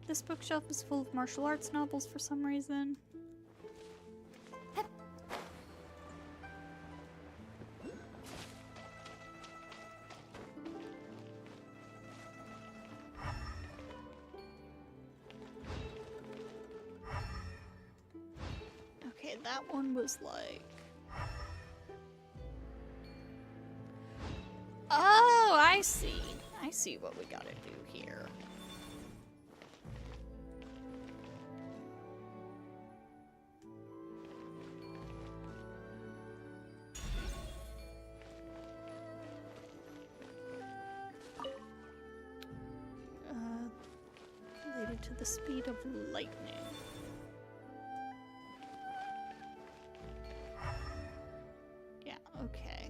S2: This bookshelf is full of martial arts novels for some reason. Okay, that one was like... Oh, I see. I see what we gotta do here. Related to the speed of lightning. Yeah, okay.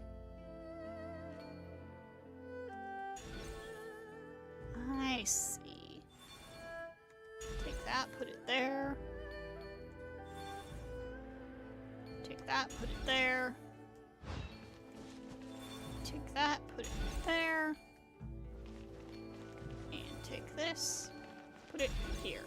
S2: I see. Take that, put it there. Take that, put it there. Take that, put it there. And take this, put it here.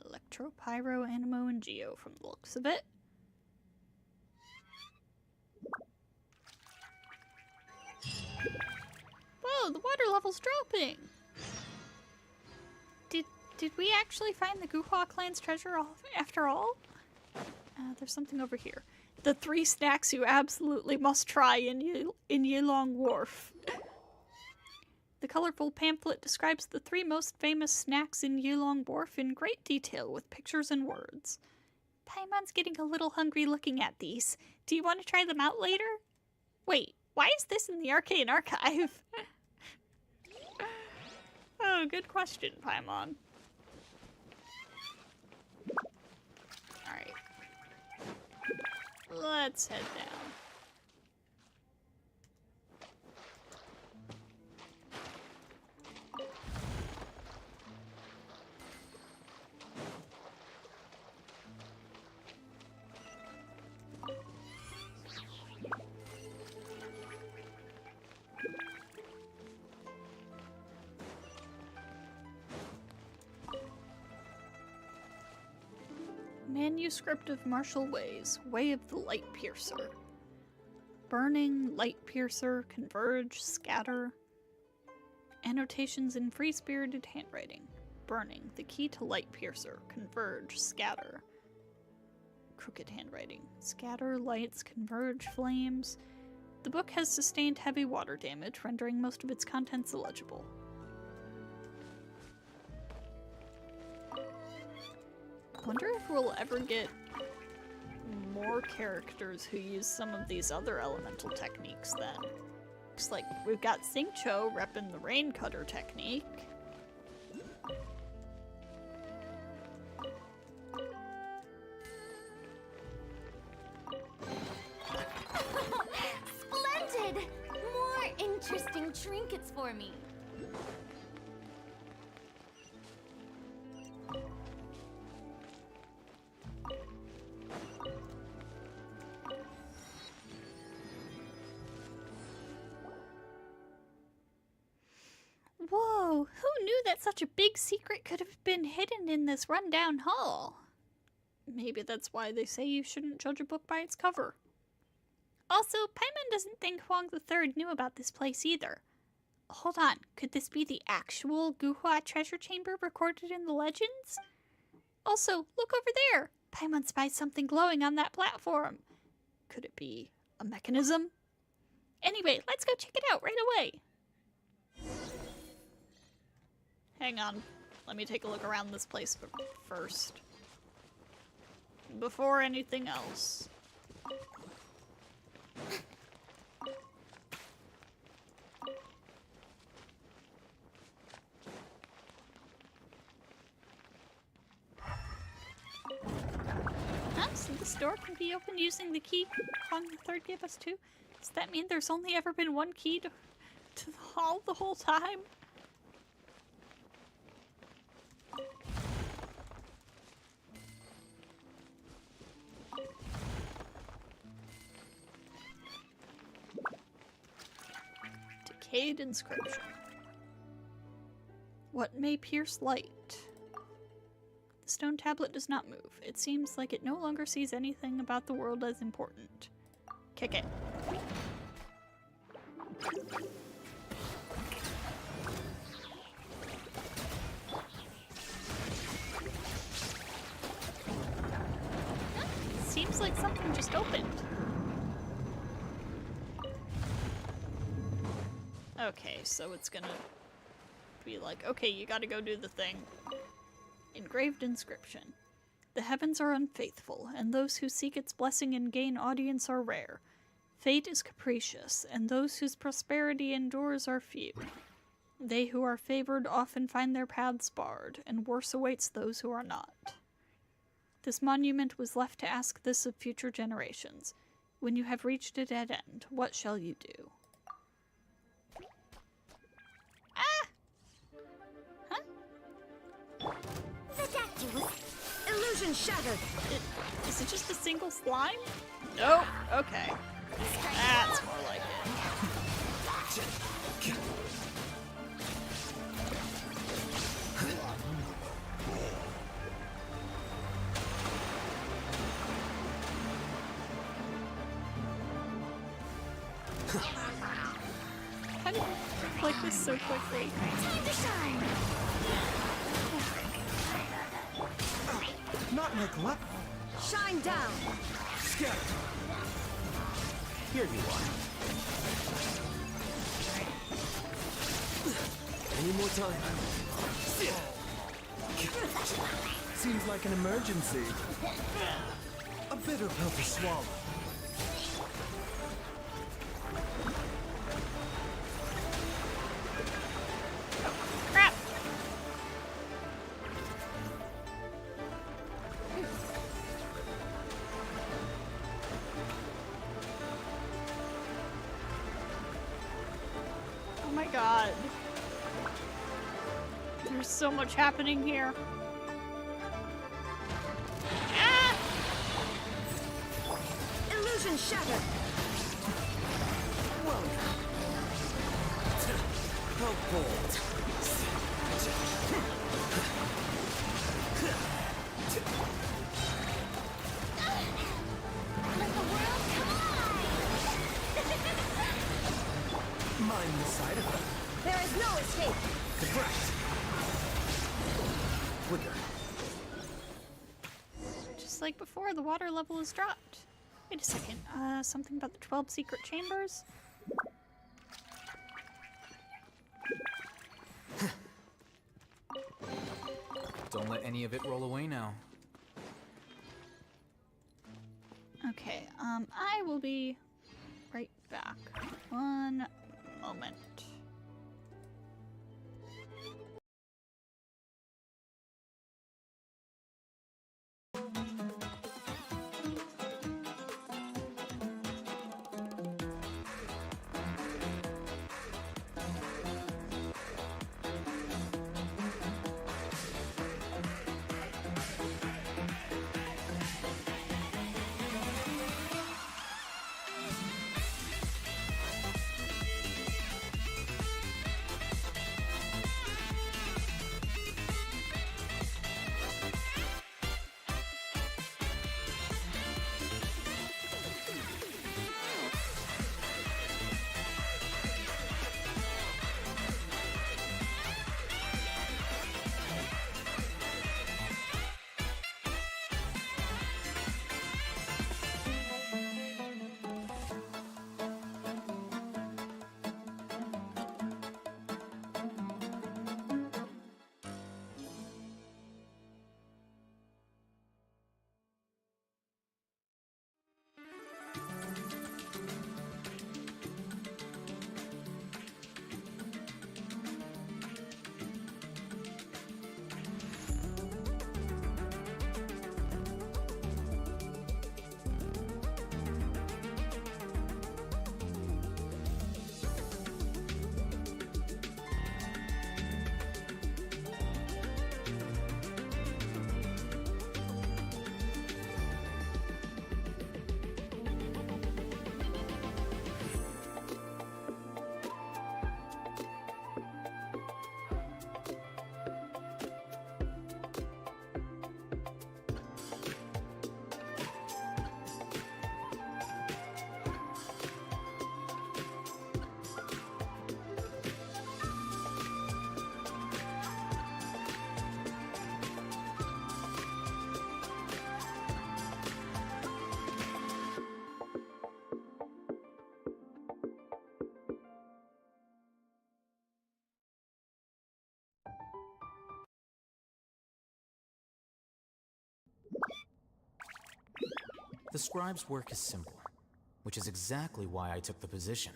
S2: Electro, Pyro, Animo, and Geo from the looks of it. Whoa, the water level's dropping! Did we actually find the Guhua clan's treasure after all? There's something over here. The 3 snacks you absolutely must try in Yilong Wharf. The colorful pamphlet describes the 3 most famous snacks in Yilong Wharf in great detail with pictures and words. Paimon's getting a little hungry looking at these. Do you want to try them out later? Wait, why is this in the Arcane Archive? Oh, good question, Paimon. Alright. Let's head down. Manuscript of Martial Ways, Way of the Light Piercer. Burning, Light Piercer, Converge, Scatter. Annotations in free-spirited handwriting. Burning, the key to Light Piercer, Converge, Scatter. Crooked handwriting. Scatter, lights, converge, flames. The book has sustained heavy water damage, rendering most of its contents illegible. Wonder if we'll ever get more characters who use some of these other elemental techniques then. Looks like we've got Xingqiu repping the rain cutter technique.
S4: Splendid! More interesting trinkets for me.
S2: Whoa, who knew that such a big secret could have been hidden in this rundown hall? Maybe that's why they say you shouldn't judge a book by its cover. Also, Paimon doesn't think Huang III knew about this place either. Hold on, could this be the actual Guhua treasure chamber recorded in the legends? Also, look over there! Paimon spies something glowing on that platform. Could it be a mechanism? Anyway, let's go check it out right away. Hang on. Let me take a look around this place first. Before anything else. So this door can be opened using the key Huang III gave us too? Does that mean there's only ever been one key to the hall the whole time? Decayed inscription. What may pierce light? The stone tablet does not move. It seems like it no longer sees anything about the world as important. Kick it. Seems like something just opened. Okay, so it's gonna be like, okay, you gotta go do the thing. Engraved inscription. The heavens are unfaithful, and those who seek its blessing and gain audience are rare. Fate is capricious, and those whose prosperity endures are few. They who are favored often find their paths barred, and worse awaits those who are not. This monument was left to ask this of future generations. When you have reached a dead end, what shall you do?
S1: Ah! Huh?
S4: Ridiculous. Illusion shattered.
S2: Is it just a single slime? Nope. Okay. That's more like it. How did you like this so quickly?
S4: Time to shine.
S5: Not neglect.
S4: Shine down.
S5: Scatter. Here you are. Any more time? Seems like an emergency. A bitter pill to swallow.
S2: Crap! Oh my god. There's so much happening here. Ah!
S4: Illusion shattered.
S5: How bold.
S4: Let the world collide.
S5: Mind the side effect.
S4: There is no escape.
S5: Correct. Quicker.
S2: Just like before, the water level is dropped. Wait a second. Something about the 12 secret chambers?
S3: Don't let any of it roll away now.
S2: Okay, I will be right back. One moment.
S3: The scribe's work is simple, which is exactly why I took the position.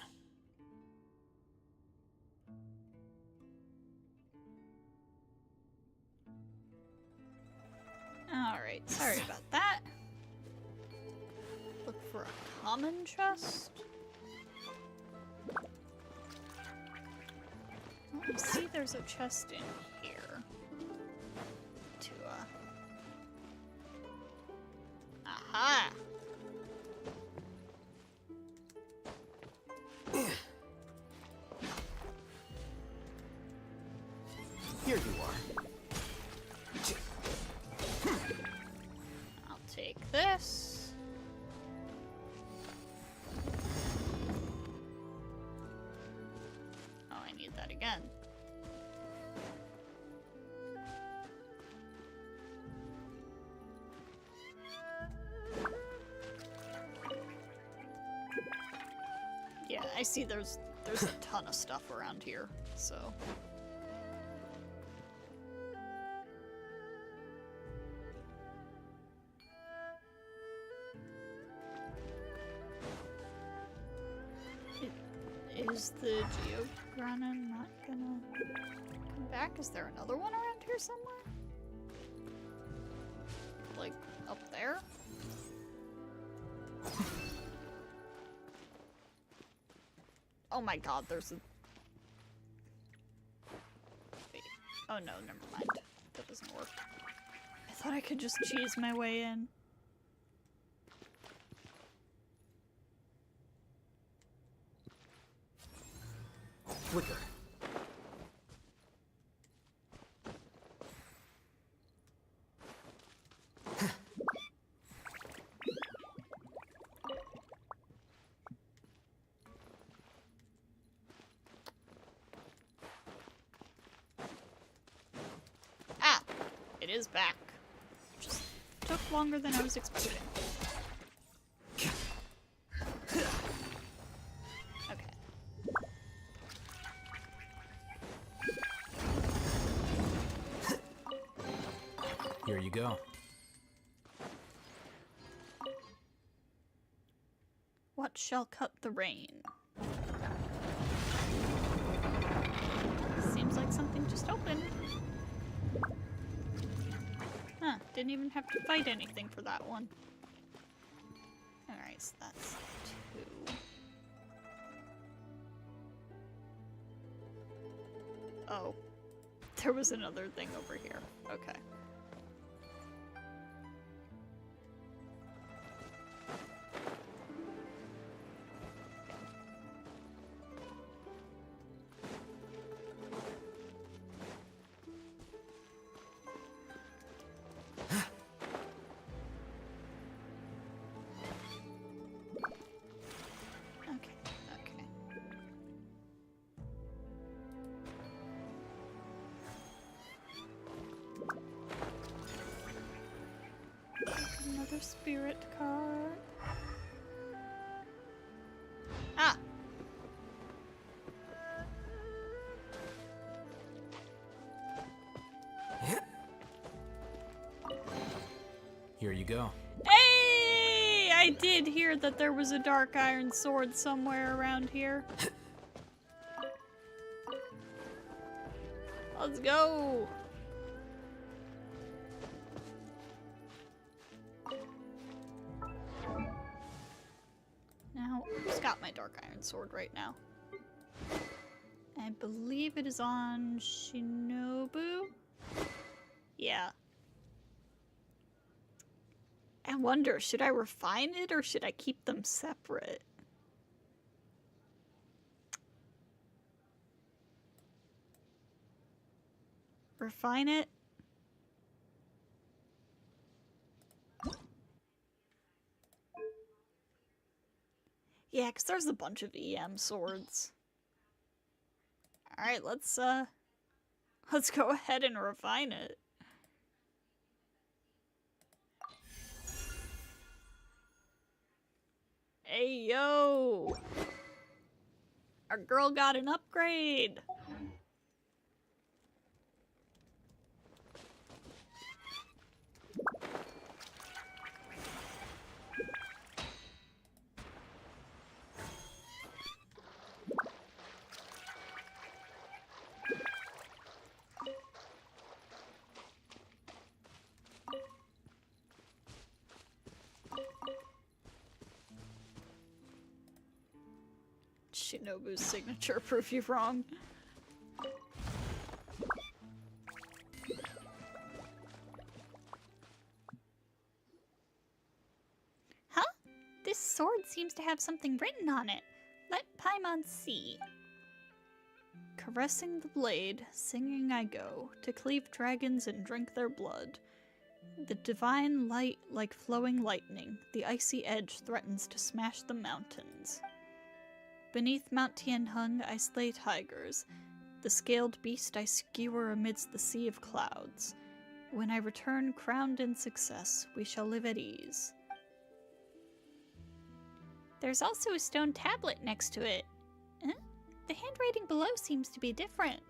S1: Alright, sorry about that. Look for a common chest. Well, I see there's a chest in here. To, Aha!
S3: Here you are.
S1: I'll take this. Oh, I need that again. Yeah, I see there's a ton of stuff around here, so. Is the Geograna not gonna come back? Is there another one around here somewhere? Like, up there? Oh my god, there's a... Wait. Oh no, never mind. That doesn't work. I thought I could just cheese my way in.
S3: Flicker.
S1: Ah! It is back. Just took longer than I was expecting. Okay.
S3: Here you go.
S1: What shall cut the rain? Seems like something just opened. Huh, didn't even have to fight anything for that one. Alright, so that's 2. Oh. There was another thing over here. Okay. Okay, okay. Another spirit card. Ah!
S3: Here you go.
S1: Hey! I did hear that there was a dark iron sword somewhere around here. Let's go! Now, who's got my dark iron sword right now? I believe it is on Shinobu? Yeah. I wonder, should I refine it or should I keep them separate? Refine it? Yeah, because there's a bunch of EM swords. Alright, let's go ahead and refine it. Hey, yo! Our girl got an upgrade!
S2: Shinobu's signature prove you wrong.
S1: Huh? This sword seems to have something written on it. Let Paimon see.
S2: Caressing the blade, singing I go, to cleave dragons and drink their blood. The divine light like flowing lightning, the icy edge threatens to smash the mountains. Beneath Mount Tianheng I slay tigers, the scaled beast I skewer amidst the sea of clouds. When I return crowned in success, we shall live at ease.
S1: There's also a stone tablet next to it. Huh? The handwriting below seems to be different.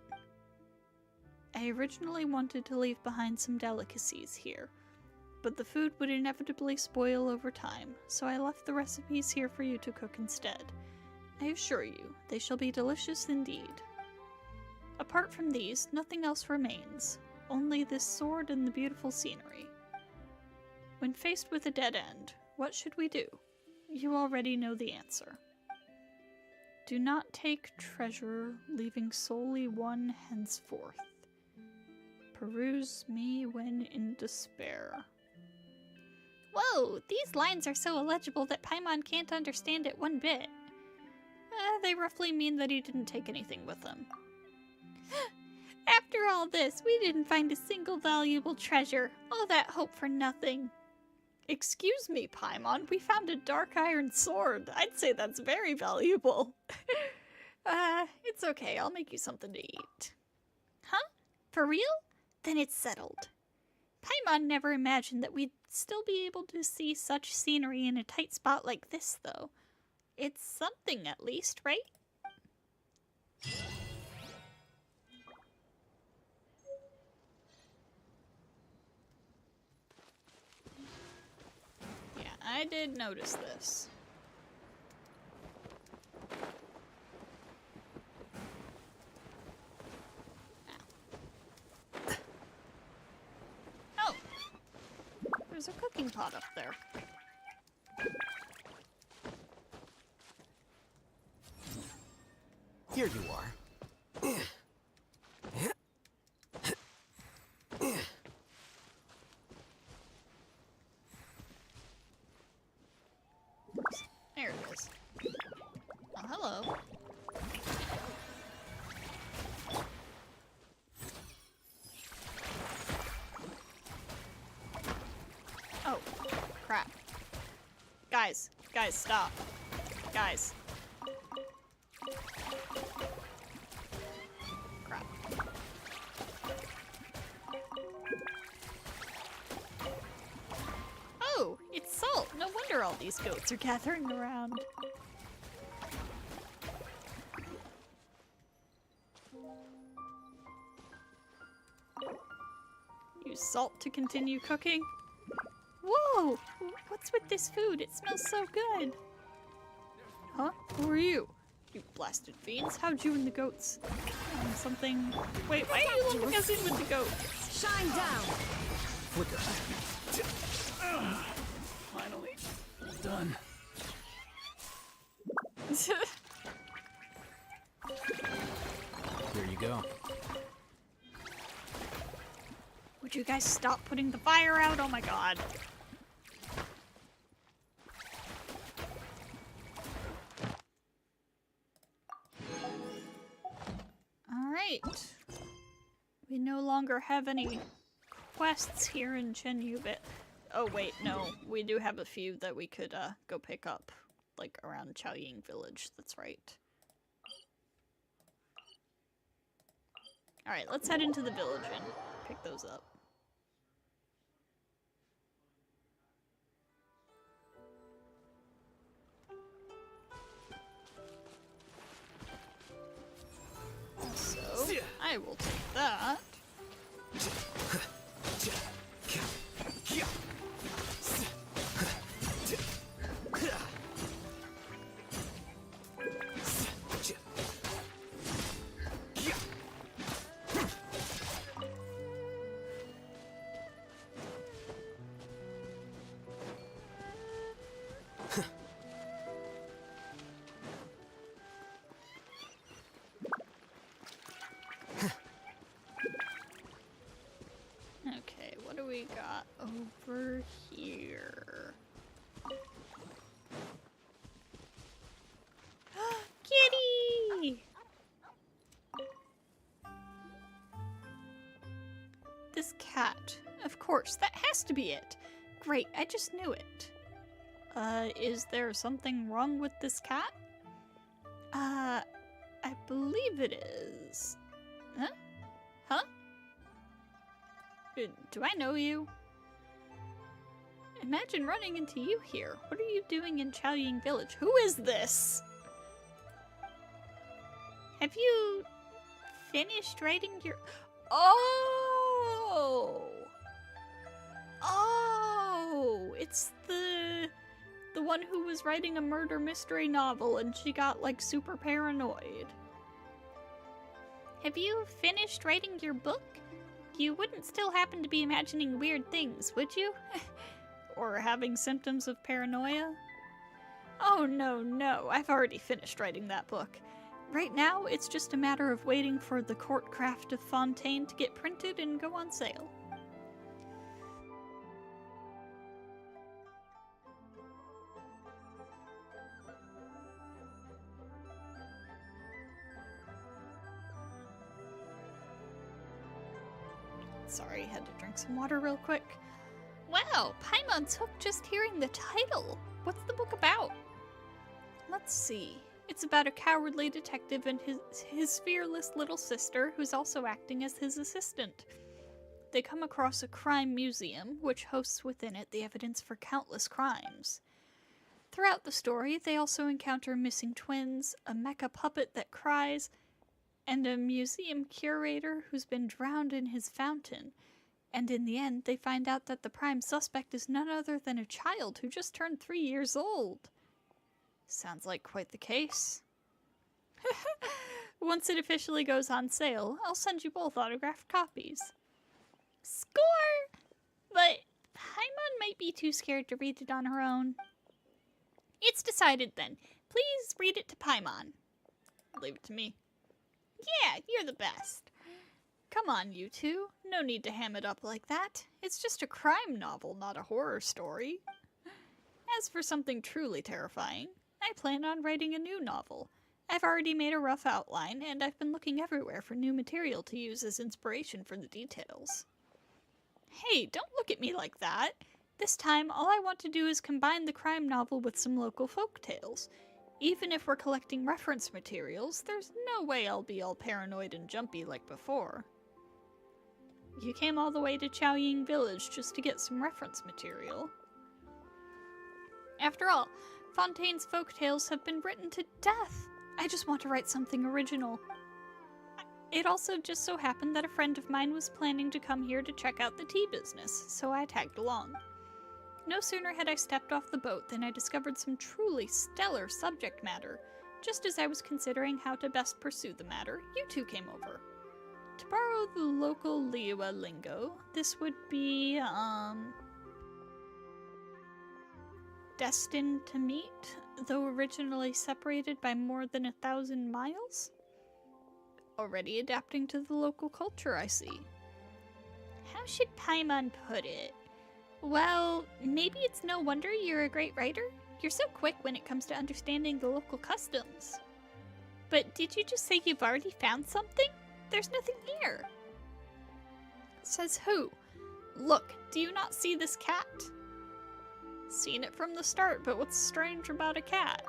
S2: I originally wanted to leave behind some delicacies here, but the food would inevitably spoil over time, so I left the recipes here for you to cook instead. I assure you, they shall be delicious indeed. Apart from these, nothing else remains, only this sword and the beautiful scenery. When faced with a dead end, what should we do? You already know the answer. Do not take treasure, leaving solely one henceforth. Peruse me when in despair.
S1: Whoa, these lines are so illegible that Paimon can't understand it one bit.
S2: They roughly mean that he didn't take anything with him.
S1: After all this, we didn't find a single valuable treasure. All that hope for nothing.
S2: Excuse me, Paimon, we found a dark iron sword. I'd say that's very valuable. It's okay, I'll make you something to eat.
S1: Huh? For real? Then it's settled. Paimon never imagined that we'd still be able to see such scenery in a tight spot like this, though. It's something, at least, right?
S2: Yeah, I did notice this. Oh! There's a cooking pot up there.
S3: Here you are.
S2: There it is. Oh, hello. Oh, crap. Guys, stop. Guys. Crap.
S1: Oh, it's salt. No wonder all these goats are gathering around.
S2: Use salt to continue cooking.
S1: Whoa! What's with this food? It smells so good.
S2: Huh? Who are you? You blasted fiends. How'd you and the goats... something... Wait, why are you lumping us in with the goats?
S4: Shine down!
S3: Flicker.
S5: Finally. Done.
S3: Here you go.
S2: Would you guys stop putting the fire out? Oh my god. Alright. We no longer have any quests here in Chenyu Vale. Oh wait, no. We do have a few that we could go pick up. Like around Chaoying Village, that's right. Alright, let's head into the village and pick those up. Also, I will take that. cat. Of course, that has to be it. Great, I just knew it. Is there something wrong with this cat? I believe it is. Huh? Huh? Do I know you? Imagine running into you here. What are you doing in Chaoying Village? Who is this?
S1: Have you finished writing your...
S2: Oh, it's the one who was writing a murder mystery novel and she got like super paranoid.
S1: Have you finished writing your book? You wouldn't still happen to be imagining weird things, would you?
S2: Or having symptoms of paranoia? Oh no, I've already finished writing that book. Right now, it's just a matter of waiting for the Courtcraft of Fontaine to get printed and go on sale. Sorry, had to drink some water real quick.
S1: Wow, Paimon's hooked just hearing the title. What's the book about?
S2: Let's see. It's about a cowardly detective and his fearless little sister, who's also acting as his assistant. They come across a crime museum, which hosts within it the evidence for countless crimes. Throughout the story, they also encounter missing twins, a mecha puppet that cries, and a museum curator who's been drowned in his fountain. And in the end, they find out that the prime suspect is none other than a child who just turned 3 years old. Sounds like quite the case. Once it officially goes on sale, I'll send you both autographed copies.
S1: Score! But Paimon might be too scared to read it on her own. It's decided then. Please read it to Paimon.
S2: Leave it to me.
S1: Yeah, you're the best.
S2: Come on, you two. No need to ham it up like that. It's just a crime novel, not a horror story. As for something truly terrifying, I plan on writing a new novel. I've already made a rough outline, and I've been looking everywhere for new material to use as inspiration for the details. Hey, don't look at me like that. This time, all I want to do is combine the crime novel with some local folk tales. Even if we're collecting reference materials, there's no way I'll be all paranoid and jumpy like before. You came all the way to Chaoying Village just to get some reference material. After all, Fontaine's folk tales have been written to death. I just want to write something original. It also just so happened that a friend of mine was planning to come here to check out the tea business, so I tagged along. No sooner had I stepped off the boat than I discovered some truly stellar subject matter. Just as I was considering how to best pursue the matter, you two came over. To borrow the local Liyue lingo, this would be, destined to meet, though originally separated by more than 1,000 miles? Already adapting to the local culture, I see.
S1: How should Paimon put it? Well, maybe it's no wonder you're a great writer. You're so quick when it comes to understanding the local customs. But did you just say you've already found something? There's nothing here.
S2: Says who? Look, do you not see this cat? Seen it from the start, but what's strange about a cat?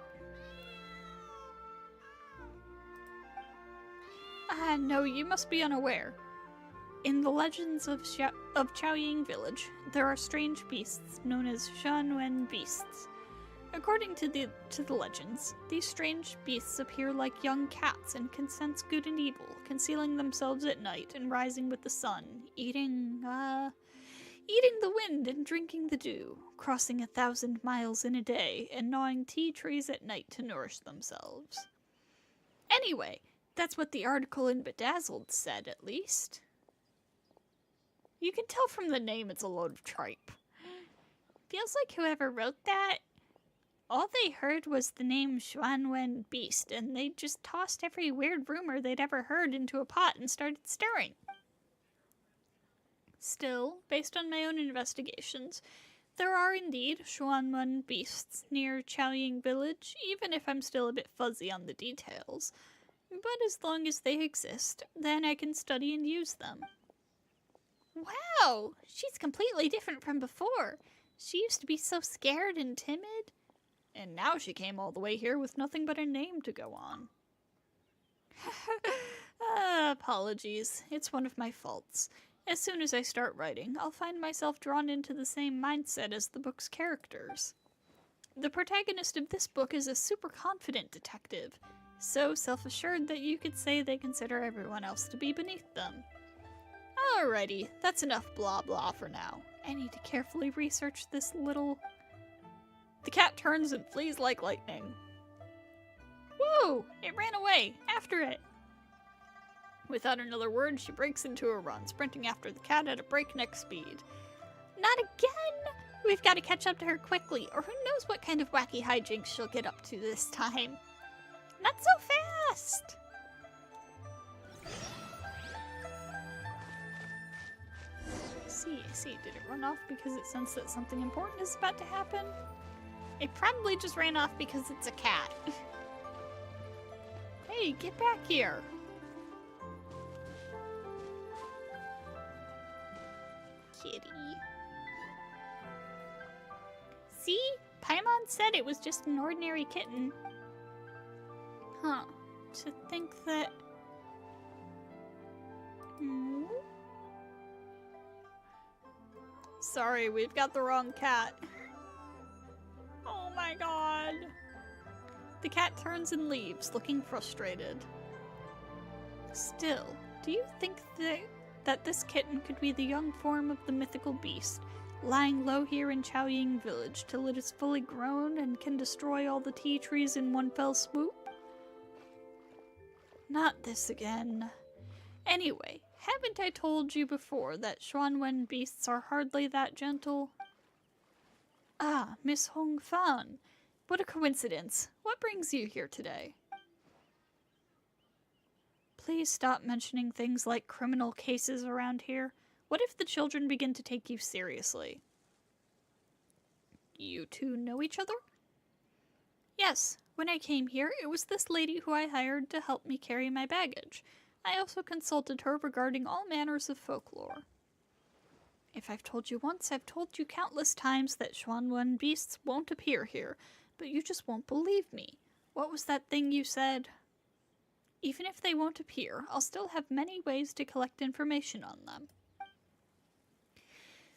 S2: No, you must be unaware. In the legends of Chaoying Village, there are strange beasts known as Shanwen beasts. According to the legends, these strange beasts appear like young cats and can sense good and evil, concealing themselves at night and rising with the sun, eating the wind and drinking the dew, crossing 1,000 miles in a day, and gnawing tea trees at night to nourish themselves. Anyway, that's what the article in Bedazzled said, at least. You can tell from the name it's a load of tripe.
S1: Feels like whoever wrote that, all they heard was the name Xuanwen Beast, and they just tossed every weird rumor they'd ever heard into a pot and started stirring.
S2: Still, based on my own investigations, there are indeed Xuanwen beasts near Chaoying Village, even if I'm still a bit fuzzy on the details. But as long as they exist, then I can study and use them.
S1: Wow, she's completely different from before. She used to be so scared and timid.
S2: And now she came all the way here with nothing but a name to go on. Apologies. It's one of my faults. As soon as I start writing, I'll find myself drawn into the same mindset as the book's characters. The protagonist of this book is a super confident detective, so self-assured that you could say they consider everyone else to be beneath them. Alrighty, that's enough blah blah for now. I need to carefully research this little... The cat turns and flees like lightning. Whoa! It ran away! After it! Without another word, she breaks into a run, sprinting after the cat at a breakneck speed.
S1: Not again! We've got to catch up to her quickly, or who knows what kind of wacky hijinks she'll get up to this time. Not so fast!
S2: I see. Did it run off because it sensed that something important is about to happen?
S1: It probably just ran off because it's a cat.
S2: Hey, get back here!
S1: Kitty. See? Paimon said it was just an ordinary kitten.
S2: Huh. To think that... Sorry, we've got the wrong cat. Oh my god. The cat turns and leaves, looking frustrated. Still, do you think that this kitten could be the young form of the mythical beast, lying low here in Chaoying village till it is fully grown and can destroy all the tea trees in one fell swoop? Not this again. Anyway, haven't I told you before that Xuanwen beasts are hardly that gentle? Ah, Miss Hong Fan. What a coincidence. What brings you here today? Please stop mentioning things like criminal cases around here. What if the children begin to take you seriously? You two know each other? Yes, when I came here, it was this lady who I hired to help me carry my baggage. I also consulted her regarding all manners of folklore. If I've told you once, I've told you countless times that Xuanwen beasts won't appear here, but you just won't believe me. What was that thing you said? Even if they won't appear, I'll still have many ways to collect information on them.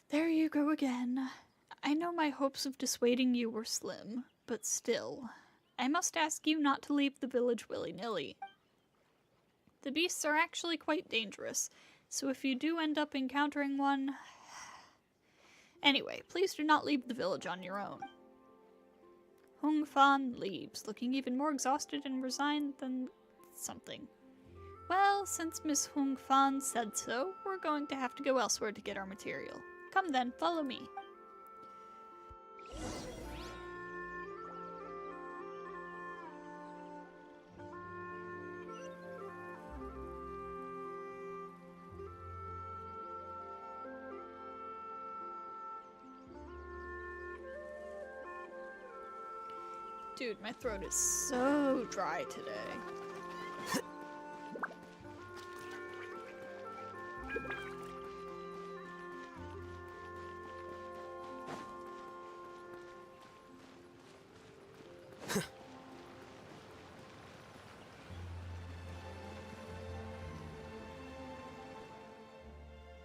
S2: There you go again. I know my hopes of dissuading you were slim, but still, I must ask you not to leave the village willy-nilly. The beasts are actually quite dangerous, so if you do end up encountering one... Anyway, please do not leave the village on your own. Hong Fan leaves, looking even more exhausted and resigned than something. Well, since Miss Hong Fan said so, we're going to have to go elsewhere to get our material. Come then, follow me. Dude, my throat is so dry today.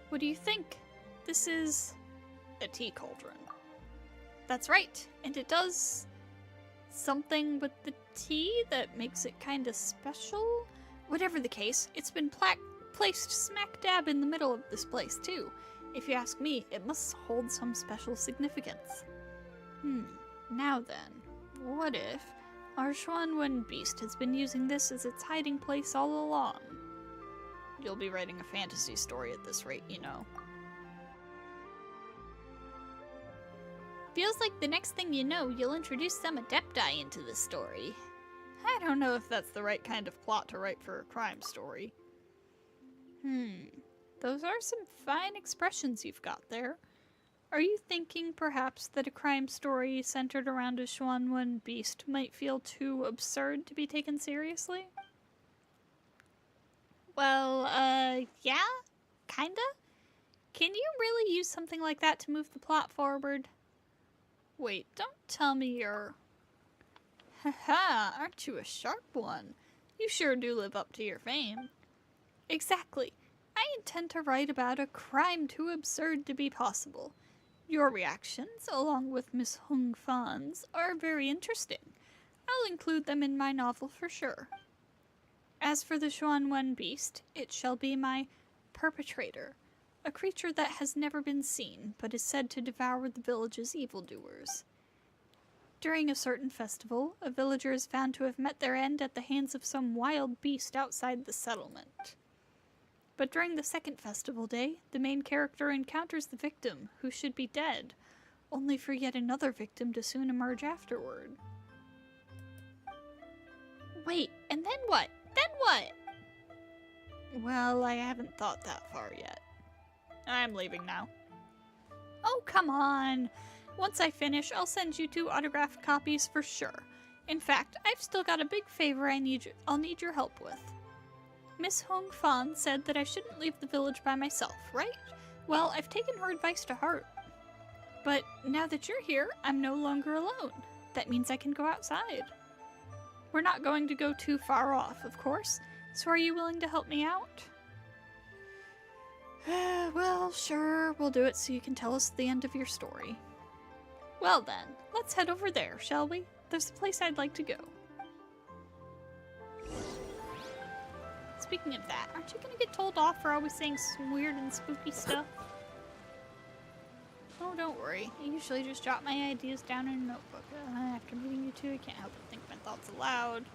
S2: What do you think? This is a tea cauldron. That's right, and it does something with the tea that makes it kind of special? Whatever the case, it's been placed smack dab in the middle of this place, too. If you ask me, it must hold some special significance. Now then, what if our Xuanwen beast has been using this as its hiding place all along? You'll be writing a fantasy story at this rate, you know.
S1: Feels like the next thing you know, you'll introduce some adepti into the story.
S2: I don't know if that's the right kind of plot to write for a crime story. Those are some fine expressions you've got there. Are you thinking perhaps that a crime story centered around a Xuanwen beast might feel too absurd to be taken seriously?
S1: Well, yeah, kinda.
S2: Can you really use something like that to move the plot forward? Wait, don't tell me you're... Haha, aren't you a sharp one? You sure do live up to your fame. Exactly. I intend to write about a crime too absurd to be possible. Your reactions, along with Miss Hung Fan's, are very interesting. I'll include them in my novel for sure. As for the Xuanwen beast, it shall be my perpetrator, a creature that has never been seen, but is said to devour the village's evildoers. During a certain festival, a villager is found to have met their end at the hands of some wild beast outside the settlement. But during the second festival day, the main character encounters the victim, who should be dead, only for yet another victim to soon emerge afterward. Wait, and then what? Then what? Well, I haven't thought that far yet. I'm leaving now. Oh, come on! Once I finish, I'll send you 2 autographed copies for sure. In fact, I've still got a big favor I'll need your help with. Miss Hong Fan said that I shouldn't leave the village by myself, right? Well, I've taken her advice to heart. But now that you're here, I'm no longer alone. That means I can go outside. We're not going to go too far off, of course, so are you willing to help me out? Well, sure, we'll do it so you can tell us the end of your story. Well then, let's head over there, shall we? There's a place I'd like to go. Speaking of that, aren't you gonna get told off for always saying some weird and spooky stuff? Oh, don't worry. I usually just jot my ideas down in a notebook. After meeting you two, I can't help but think my thoughts aloud.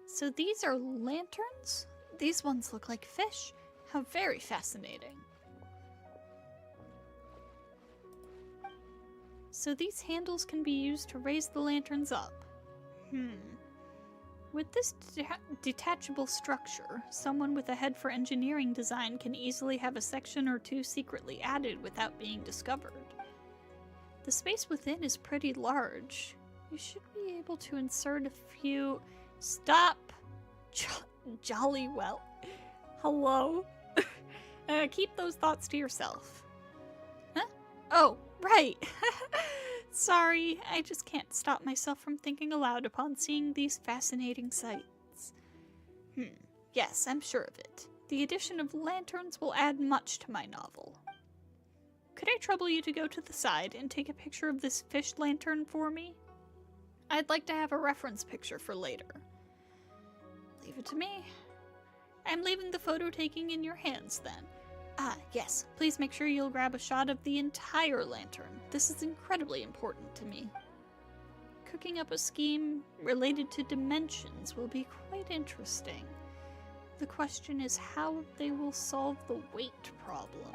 S2: So these are lanterns? These ones look like fish. How very fascinating. So these handles can be used to raise the lanterns up. With this detachable structure, someone with a head for engineering design can easily have a section or 2 secretly added without being discovered. The space within is pretty large. You should be able to insert a few... Stop! Jolly well. Hello? Keep those thoughts to yourself. Huh? Oh, right. Sorry, I just can't stop myself from thinking aloud upon seeing these fascinating sights. Yes, I'm sure of it. The addition of lanterns will add much to my novel. Could I trouble you to go to the side and take a picture of this fish lantern for me? I'd like to have a reference picture for later. Leave it to me. I'm leaving the photo taking in your hands then. Ah, yes. Please make sure you'll grab a shot of the entire lantern. This is incredibly important to me. Cooking up a scheme related to dimensions will be quite interesting. The question is how they will solve the weight problem.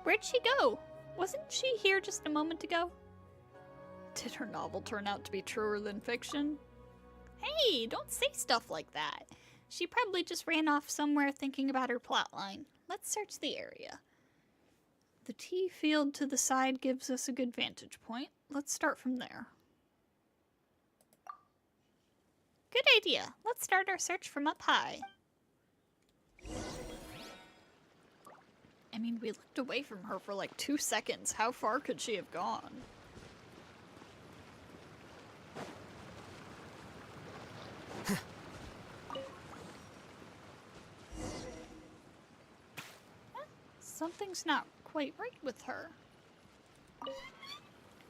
S2: Where'd she go? Wasn't she here just a moment ago? Did her novel turn out to be truer than fiction? Hey, don't say stuff like that. She probably just ran off somewhere thinking about her plotline. Let's search the area. The tea field to the side gives us a good vantage point. Let's start from there. Good idea. Let's start our search from up high. I mean, we looked away from her for like 2 seconds. How far could she have gone? Something's not quite right with her.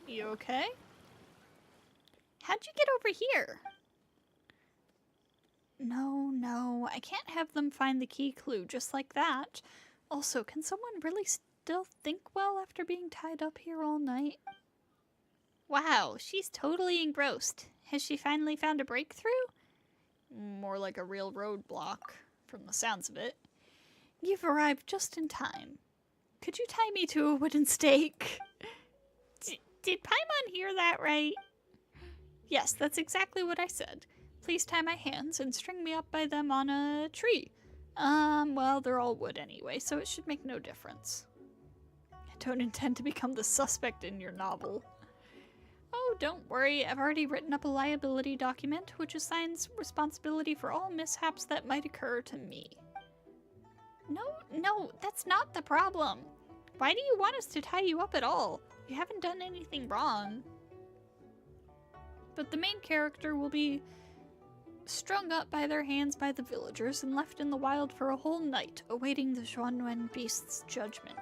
S2: You okay? How'd you get over here? No, I can't have them find the key clue just like that. Also, can someone really still think well after being tied up here all night? Wow, she's totally engrossed. Has she finally found a breakthrough? More like a real roadblock, from the sounds of it. You've arrived just in time. Could you tie me to a wooden stake? Did Paimon hear that right? Yes, that's exactly what I said. Please tie my hands and string me up by them on a tree. Well, they're all wood anyway, so it should make no difference. I don't intend to become the suspect in your novel. Oh, don't worry, I've already written up a liability document which assigns responsibility for all mishaps that might occur to me. No, that's not the problem. Why do you want us to tie you up at all? You haven't done anything wrong. But the main character will be strung up by their hands by the villagers and left in the wild for a whole night, awaiting the Xuanwen beast's judgment.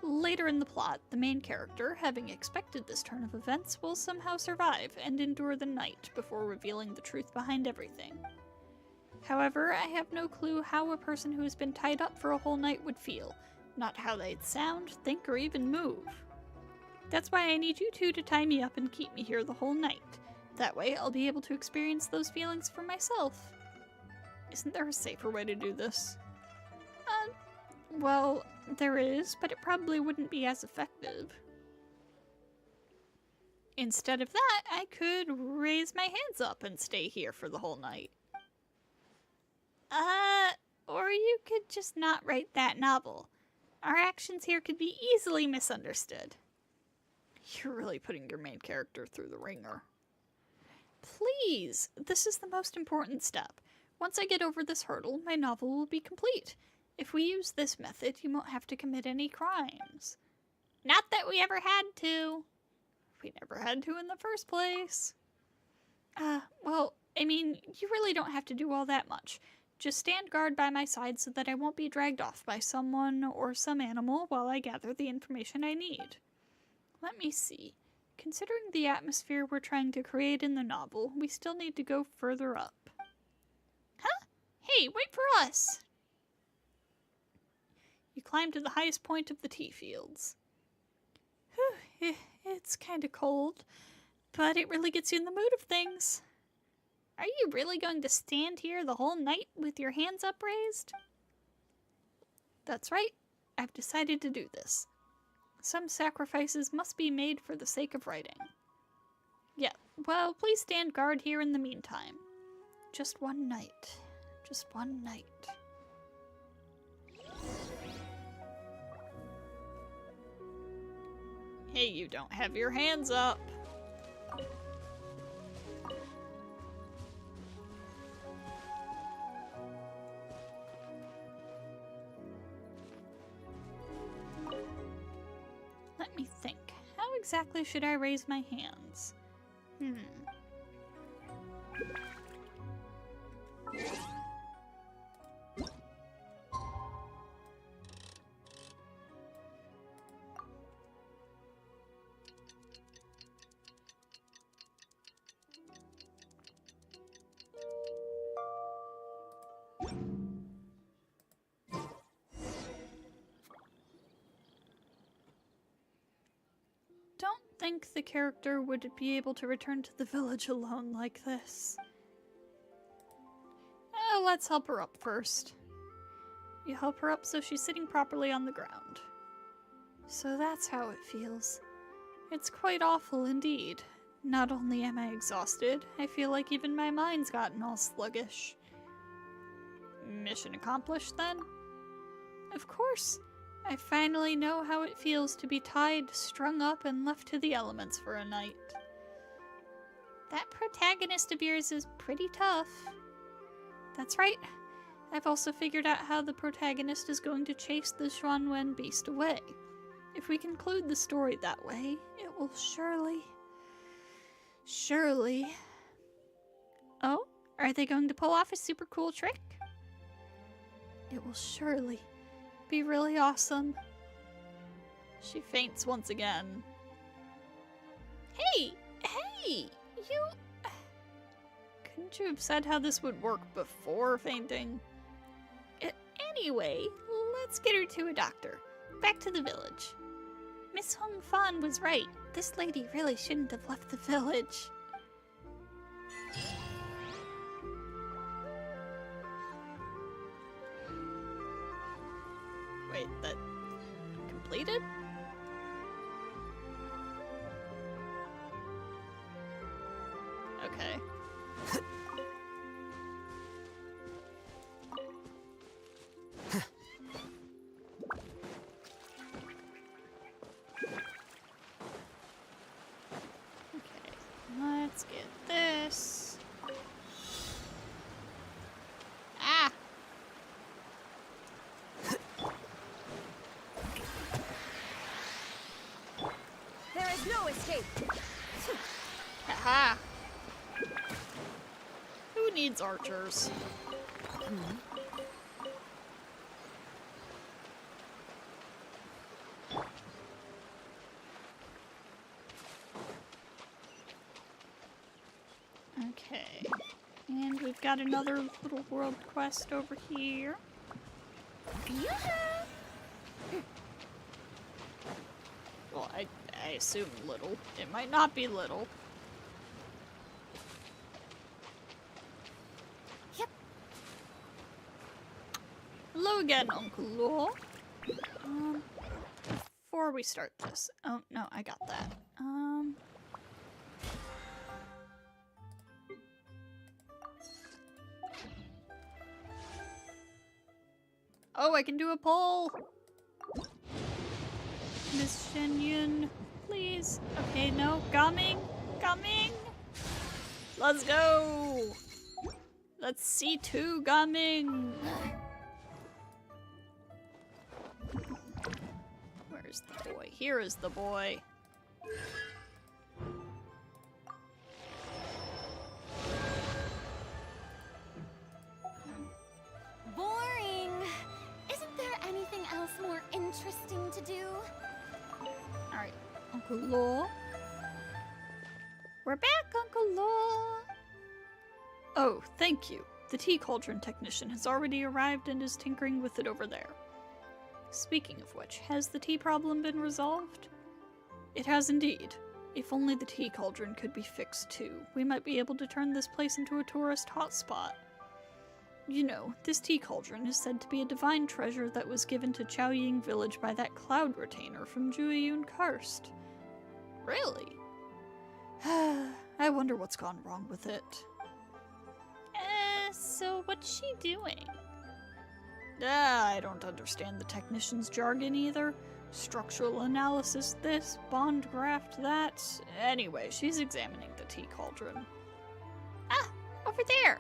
S2: Later in the plot, the main character, having expected this turn of events, will somehow survive and endure the night before revealing the truth behind everything. However, I have no clue how a person who has been tied up for a whole night would feel, not how they'd sound, think, or even move. That's why I need you two to tie me up and keep me here the whole night. That way, I'll be able to experience those feelings for myself. Isn't there a safer way to do this? Well, there is, but it probably wouldn't be as effective. Instead of that, I could raise my hands up and stay here for the whole night. Or you could just not write that novel. Our actions here could be easily misunderstood. You're really putting your main character through the ringer. Please, this is the most important step. Once I get over this hurdle, my novel will be complete. If we use this method, you won't have to commit any crimes. Not that we ever had to. We never had to in the first place. Well, I mean, you really don't have to do all that much. Just stand guard by my side so that I won't be dragged off by someone or some animal while I gather the information I need. Let me see. Considering the atmosphere we're trying to create in the novel, we still need to go further up. Huh? Hey, wait for us! You climb to the highest point of the tea fields. Whew, it's kinda cold, but it really gets you in the mood of things. Are you really going to stand here the whole night with your hands upraised? That's right. I've decided to do this. Some sacrifices must be made for the sake of writing. Yeah, well, please stand guard here in the meantime. Just one night. Just one night. Hey, you don't have your hands up. Let me think. How exactly should I raise my hands? Don't think the character would be able to return to the village alone like this. Let's help her up first. You help her up so she's sitting properly on the ground. So that's how it feels. It's quite awful indeed. Not only am I exhausted, I feel like even my mind's gotten all sluggish. Mission accomplished then? Of course. I finally know how it feels to be tied, strung up, and left to the elements for a night. That protagonist of yours is pretty tough. That's right. I've also figured out how the protagonist is going to chase the Xuanwen beast away. If we conclude the story that way, it will surely... Oh? Are they going to pull off a super cool trick? It will surely be really awesome. She faints once again. Hey! You... Couldn't you have said how this would work before fainting? Anyway, let's get her to a doctor. Back to the village. Miss Hong Fan was right. This lady really shouldn't have left the village. Wait, that completed?
S4: shape.
S2: Haha. Who needs archers? Okay. And we've got another little world quest over here. Well, I assume little. It might not be little.
S4: Yep.
S2: Hello again, Uncle Law. Before we start this. Oh, no, I got that. Oh, I can do a poll! Miss Shenyun, please. Okay, no, coming! Coming! Let's go! Let's see two coming! Where's the boy? Here is the boy.
S4: Boring. Isn't there anything else more interesting to do?
S2: Alright, Uncle Law. We're back, Uncle Law! Oh, thank you. The tea cauldron technician has already arrived and is tinkering with it over there. Speaking of which, has the tea problem been resolved? It has indeed. If only the tea cauldron could be fixed too, we might be able to turn this place into a tourist hotspot. You know, this tea cauldron is said to be a divine treasure that was given to Chaoying village by that cloud retainer from Jueyun Karst. Really? I wonder what's gone wrong with it.
S1: So what's she doing?
S2: I don't understand the technician's jargon either. Structural analysis this, bond graft that. Anyway, she's examining the tea cauldron.
S1: Ah, over there.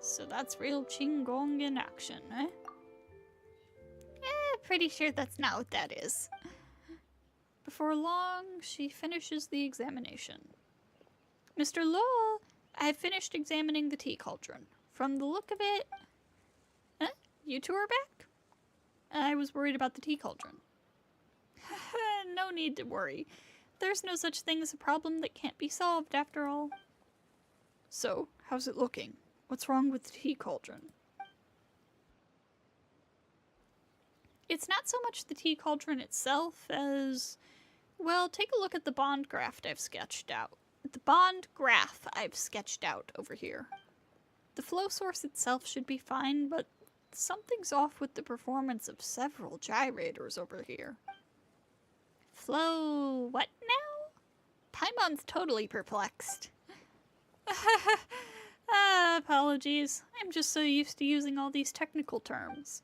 S2: So that's real Qinggong in action, eh?
S1: Pretty sure that's not what that is.
S2: Before long, she finishes the examination. Mr. Law, I've finished examining the tea cauldron. From the look of it... You two are back? I was worried about the tea cauldron. No need to worry. There's no such thing as a problem that can't be solved, after all. So, how's it looking? What's wrong with the tea cauldron? It's not so much the tea cauldron itself as... Well, take a look at the bond graph I've sketched out. The bond graph I've sketched out over here. The flow source itself should be fine, but something's off with the performance of several gyrators over here.
S1: Flow what now? Paimon's totally perplexed.
S2: Apologies. I'm just so used to using all these technical terms.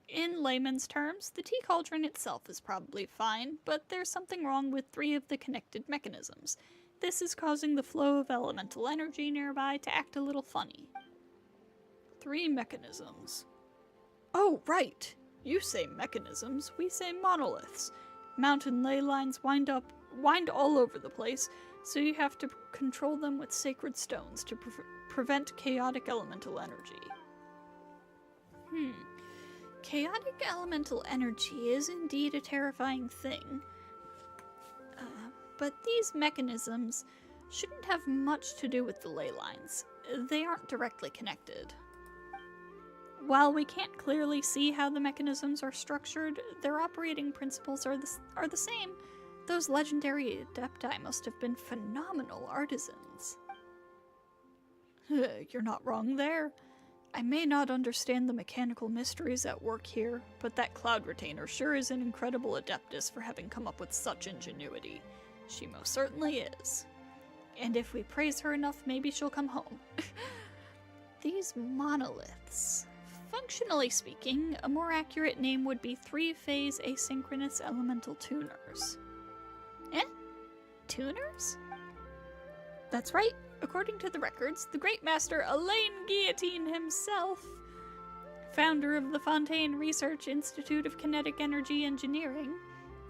S2: In layman's terms, the tea cauldron itself is probably fine, but there's something wrong with 3 of the connected mechanisms. This is causing the flow of elemental energy nearby to act a little funny. 3 mechanisms. Oh, right! You say mechanisms, we say monoliths. Mountain ley lines wind all over the place, so you have to control them with sacred stones to prevent chaotic elemental energy. Chaotic elemental energy is indeed a terrifying thing. But these mechanisms shouldn't have much to do with the ley lines. They aren't directly connected. While we can't clearly see how the mechanisms are structured, their operating principles are the same. Those legendary adepti must have been phenomenal artisans. You're not wrong there. I may not understand the mechanical mysteries at work here, but that cloud retainer sure is an incredible adeptus for having come up with such ingenuity. She most certainly is. And if we praise her enough, maybe she'll come home. These monoliths. Functionally speaking, a more accurate name would be 3-phase asynchronous elemental tuners.
S1: Tuners?
S2: That's right. According to the records, the Great Master Elaine Guillotine himself founder of the Fontaine Research Institute of Kinetic Energy Engineering,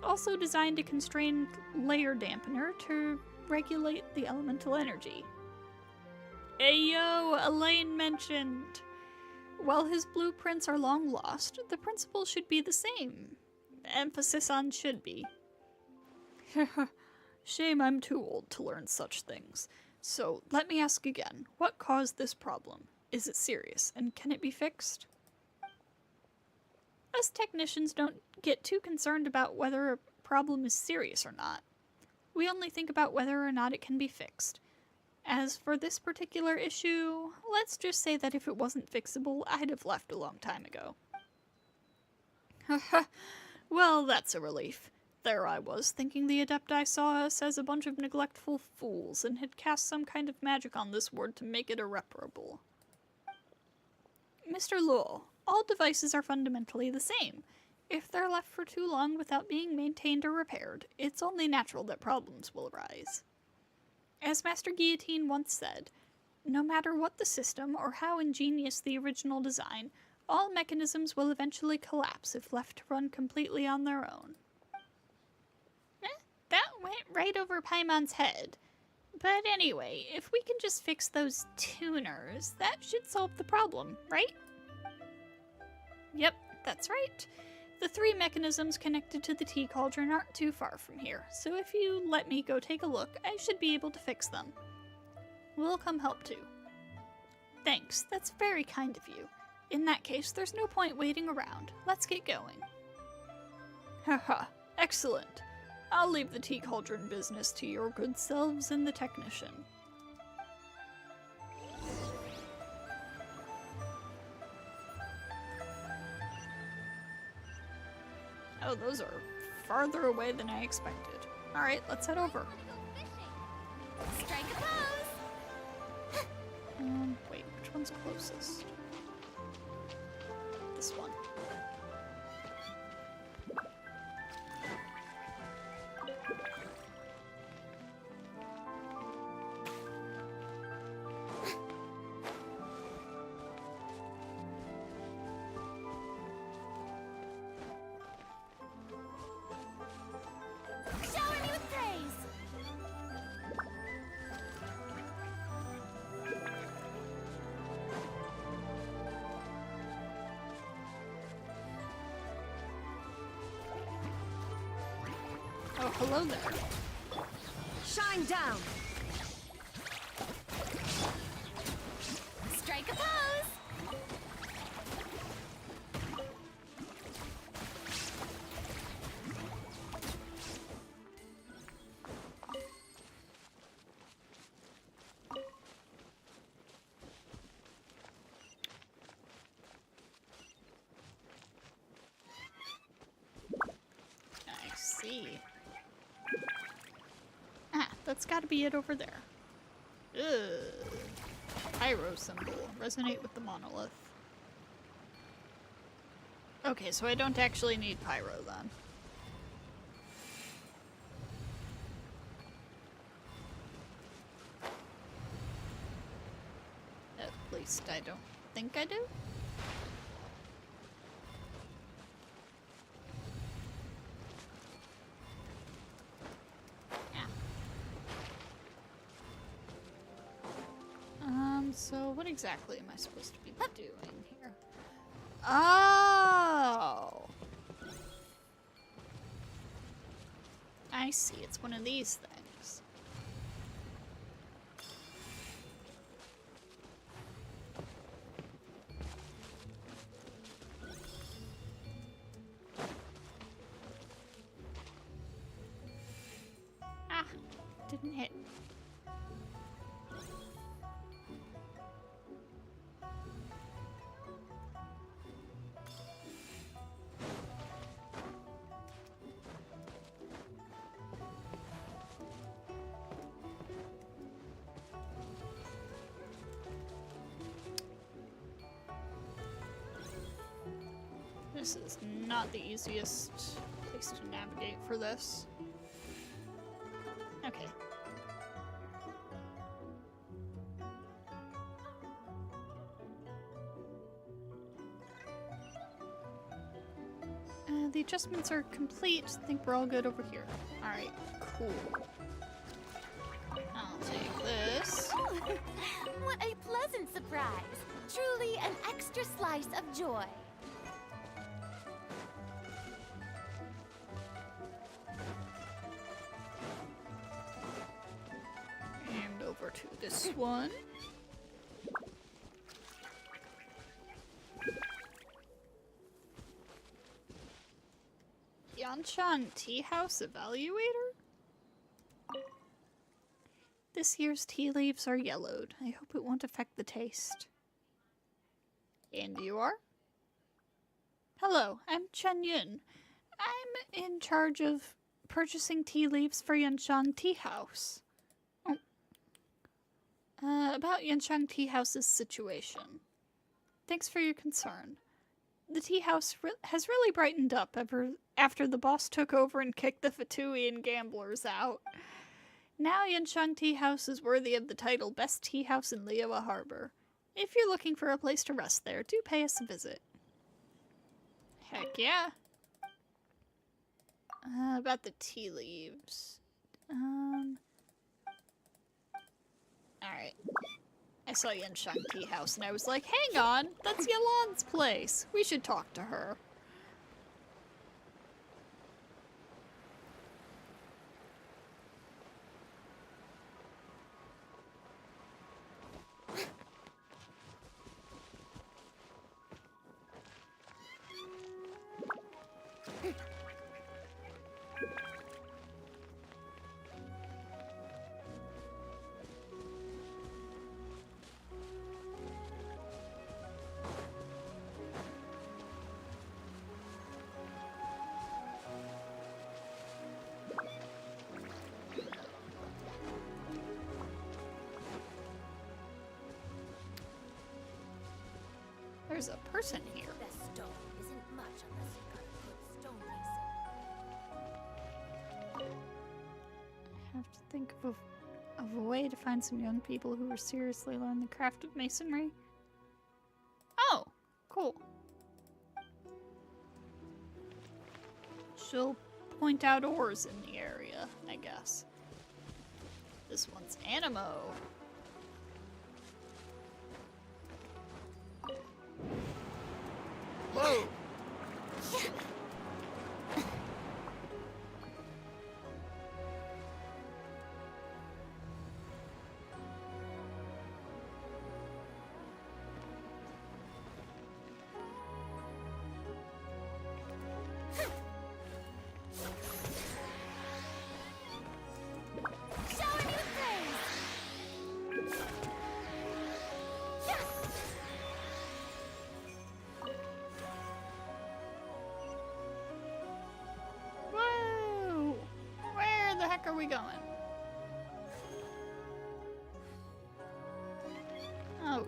S2: also designed a constrained layer dampener to regulate the elemental energy. Ayo, Elaine mentioned! While his blueprints are long lost, the principle should be the same. Emphasis on should be. Shame I'm too old to learn such things. So, let me ask again, what caused this problem? Is it serious, and can it be fixed? Us technicians don't get too concerned about whether a problem is serious or not. We only think about whether or not it can be fixed. As for this particular issue, let's just say that if it wasn't fixable, I'd have left a long time ago. Haha, well, that's a relief. There I was, thinking the Adepti saw us as a bunch of neglectful fools and had cast some kind of magic on this ward to make it irreparable. Mr. Lowell, all devices are fundamentally the same. If they're left for too long without being maintained or repaired, it's only natural that problems will arise. As Master Guillotine once said, no matter what the system or how ingenious the original design, all mechanisms will eventually collapse if left to run completely on their own. That went right over Paimon's head. But anyway, if we can just fix those tuners, that should solve the problem, right? Yep, that's right. The 3 mechanisms connected to the tea cauldron aren't too far from here, so if you let me go take a look, I should be able to fix them. We'll come help too. Thanks, that's very kind of you. In that case, there's no point waiting around. Let's get going. Haha, excellent. I'll leave the tea cauldron business to your good selves and the technician. Oh, those are farther away than I expected. Alright, let's head over.
S4: Strike a pose!
S2: Wait, which one's closest? This one.
S4: Shower me with praise!
S2: Oh, hello there.
S4: Shine down! Strike a pose!
S2: I see. Ah, that's gotta be it over there. Ugh. Pyro symbol. Resonate with the monolith. Okay, so I don't actually need pyro then. At least I don't think I do. So what exactly am I supposed to be doing here? Oh! I see, it's one of these things. Ah, didn't hit. This is not the easiest place to navigate for this. Okay. The adjustments are complete. I think we're all good over here. Alright, cool. I'll take this.
S4: What a pleasant surprise! Truly an extra slice of joy.
S2: And over to this one. Yanshan Tea House Evaluator? This year's tea leaves are yellowed. I hope it won't affect the taste. And you are? Hello, I'm Chenyu. I'm in charge of purchasing tea leaves for Yanshan Tea House. About Yanshan Tea House's situation. Thanks for your concern. The tea house has really brightened up after the boss took over and kicked the Fatuian gamblers out. Now Yanshan Tea House is worthy of the title Best Tea House in Liyue Harbor. If you're looking for a place to rest there, do pay us a visit. Heck yeah. About the tea leaves. Alright. I saw Yanshan Tea House and I was like, hang on, that's Yalan's place. We should talk to her. There's a person here.
S4: The stone isn't much unless you've got a good stonemason.
S2: I have to think of a way to find some young people who will seriously learn the craft of masonry. Oh, cool. She'll point out ores in the area, I guess. This one's Animo. Whoa!
S4: Shower me with praise!
S2: Whoa! Where the heck are we going? Oh.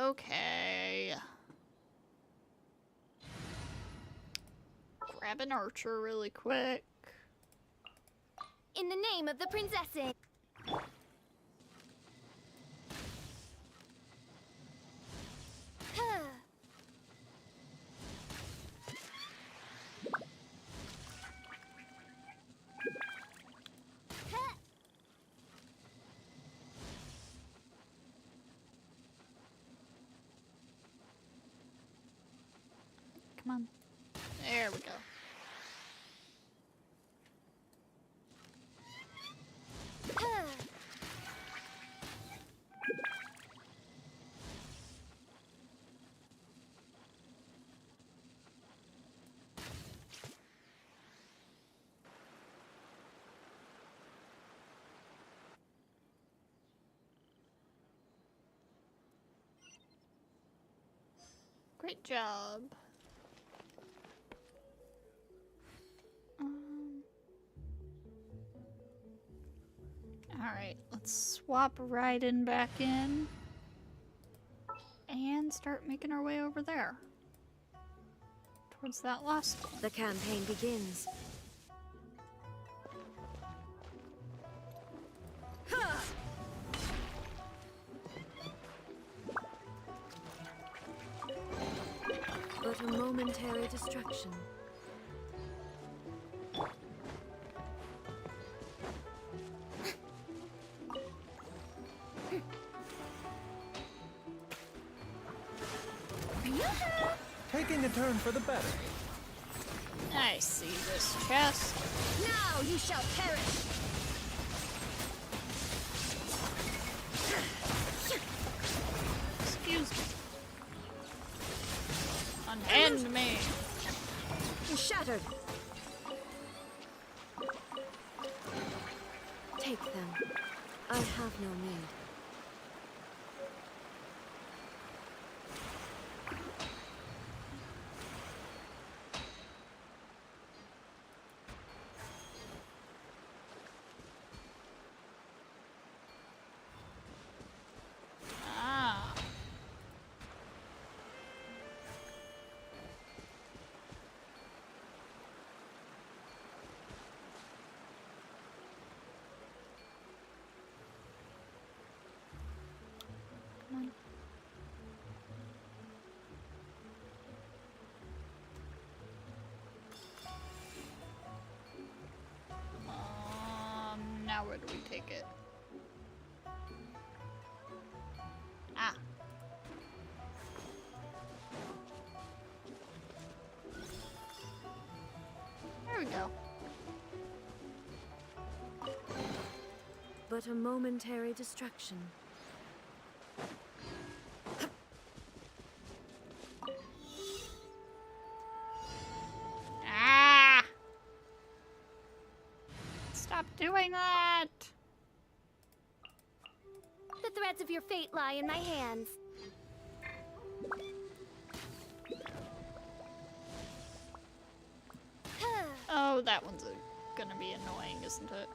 S2: Okay. Grab an archer really quick.
S4: In the name of the princesses. Huh. Huh.
S2: Come on. There we go.
S4: Huh.
S2: Great job. Alright, let's swap Raiden back in and start making our way over there. Towards that last one.
S6: The campaign begins. But a momentary distraction.
S5: Taking a turn for the better.
S2: I see this chest.
S4: Now you shall perish!
S2: Excuse me. Unhand me.
S6: Shattered. Take them. I have no need.
S2: Ah. Now where do we take it? Ah. There we go.
S6: But a momentary distraction.
S2: Ah! Stop doing that!
S4: The threads of your fate lie in my hands.
S2: Oh, that one's gonna be annoying, isn't it?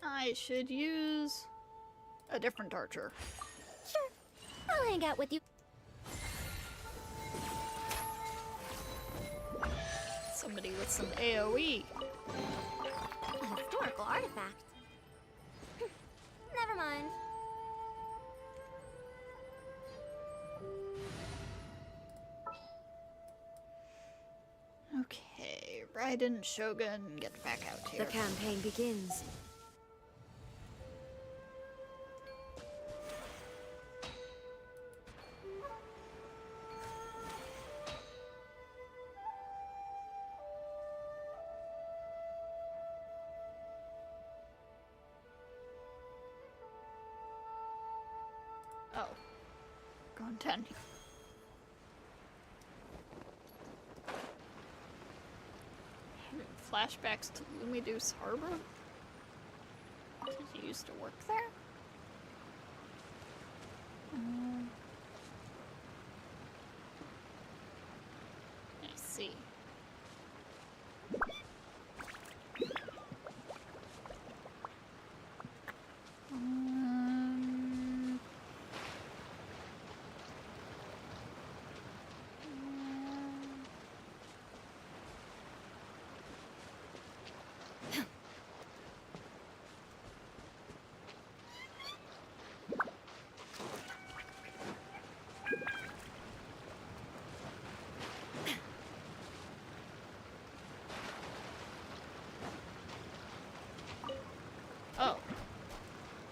S2: I should use a different archer.
S4: Sure, I'll hang out with you.
S2: Somebody with some AoE.
S4: A historical artifact. Never mind.
S2: Okay, Raiden, Shogun, get back out here.
S6: The campaign begins.
S2: Oh. Continue. Having flashbacks to Lumiduce Harbor? Did you used to work there? I see. Oh.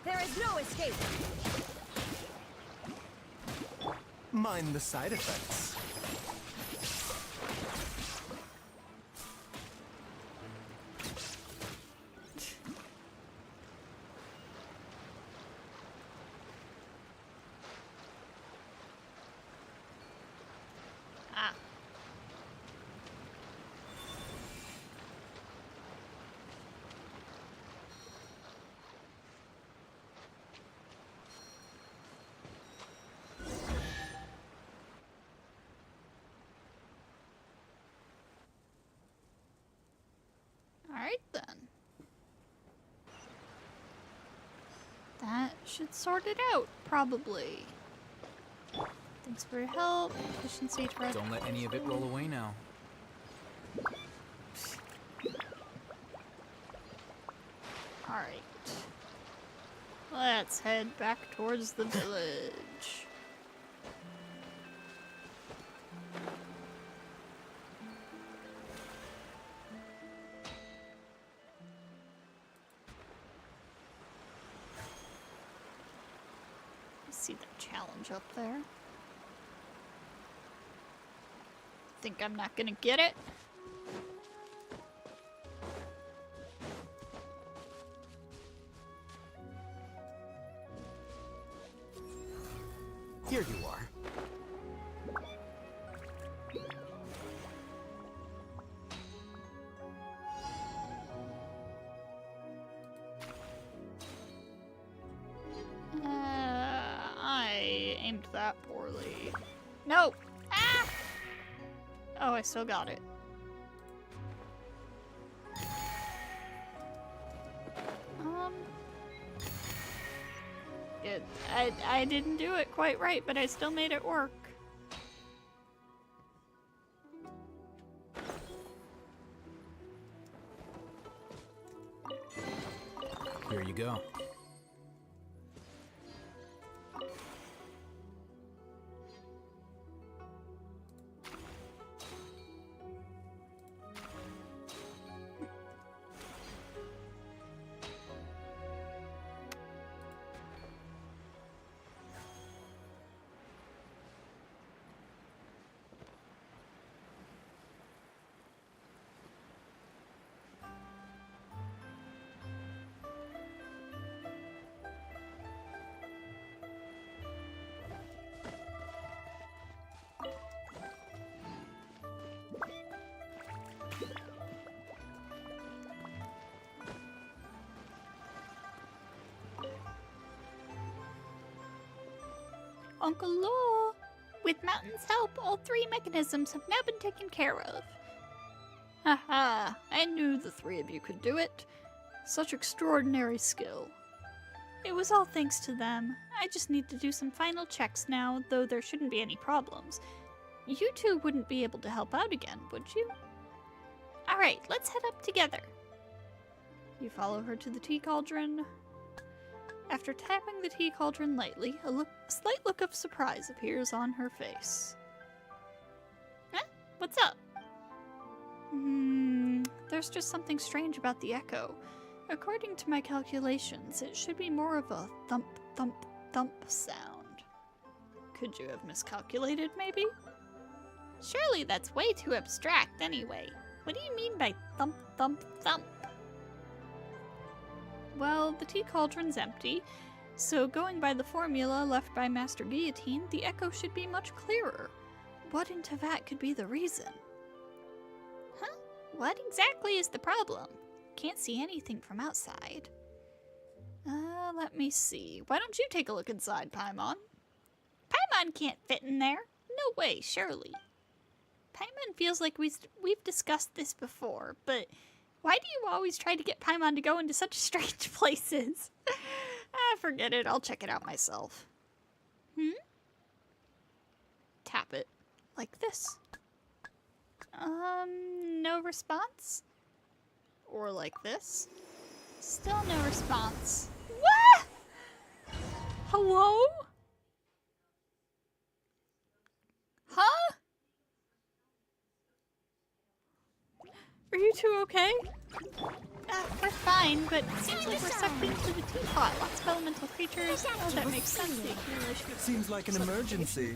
S6: There is no escape.
S5: Mind the side effects.
S2: Ah. Alright then. That should sort it out, probably. Thanks for your help. Efficiency to
S3: Don't let any of it roll away now.
S2: Alright. Let's head back towards the village. See the challenge up there. Think I'm not gonna get it?
S3: Here you are.
S2: I aimed that poorly. No! Ah! Oh, I still got it. I didn't do it quite right, but I still made it work.
S3: Here you go.
S1: Uncle Law! With Mountain's help, all 3 mechanisms have now been taken care of.
S2: Haha, I knew the 3 of you could do it. Such extraordinary skill.
S1: It was all thanks to them. I just need to do some final checks now, though there shouldn't be any problems. You 2 wouldn't be able to help out again, would you? Alright, let's head up together.
S2: You follow her to the tea cauldron. After tapping the tea cauldron lightly, a slight look of surprise appears on her face.
S1: Huh? What's up?
S2: There's just something strange about the echo. According to my calculations, it should be more of a thump, thump, thump sound. Could you have miscalculated, maybe?
S1: Surely that's way too abstract anyway. What do you mean by thump, thump, thump?
S2: Well, the tea cauldron's empty, so going by the formula left by Master Guillotine, the echo should be much clearer. What in Tevat could be the reason?
S1: Huh? What exactly is the problem? Can't see anything from outside.
S2: Let me see. Why don't you take a look inside, Paimon?
S1: Paimon can't fit in there. No way, surely. Paimon feels like we've discussed this before, but why do you always try to get Paimon to go into such strange places?
S2: Forget it. I'll check it out myself. Tap it. Like this.
S1: No response?
S2: Or like this.
S1: Still no response.
S2: What? Hello? Huh? Are you 2 okay?
S1: We're fine, but it seems like we're sucked into the teapot. Lots of elemental creatures.
S2: Oh, that makes sense. The accumulation of
S5: Seems like an emergency.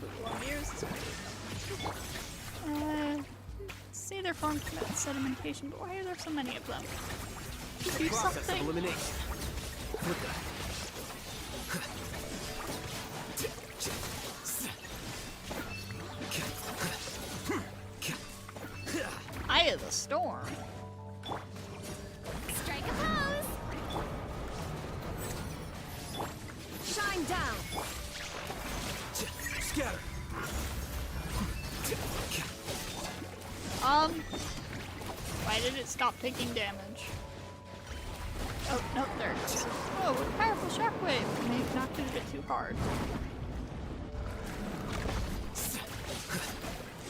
S2: See their form commit sedimentation, but why are there so many of them? Do
S5: Process of
S2: something.
S5: elimination.
S2: Eye of the storm.
S4: Strike a pose!
S6: Shine down!
S5: Scatter.
S2: Why did it stop taking damage? Oh, no, there it is. Whoa, what a powerful shockwave! Maybe knocked it a bit too hard.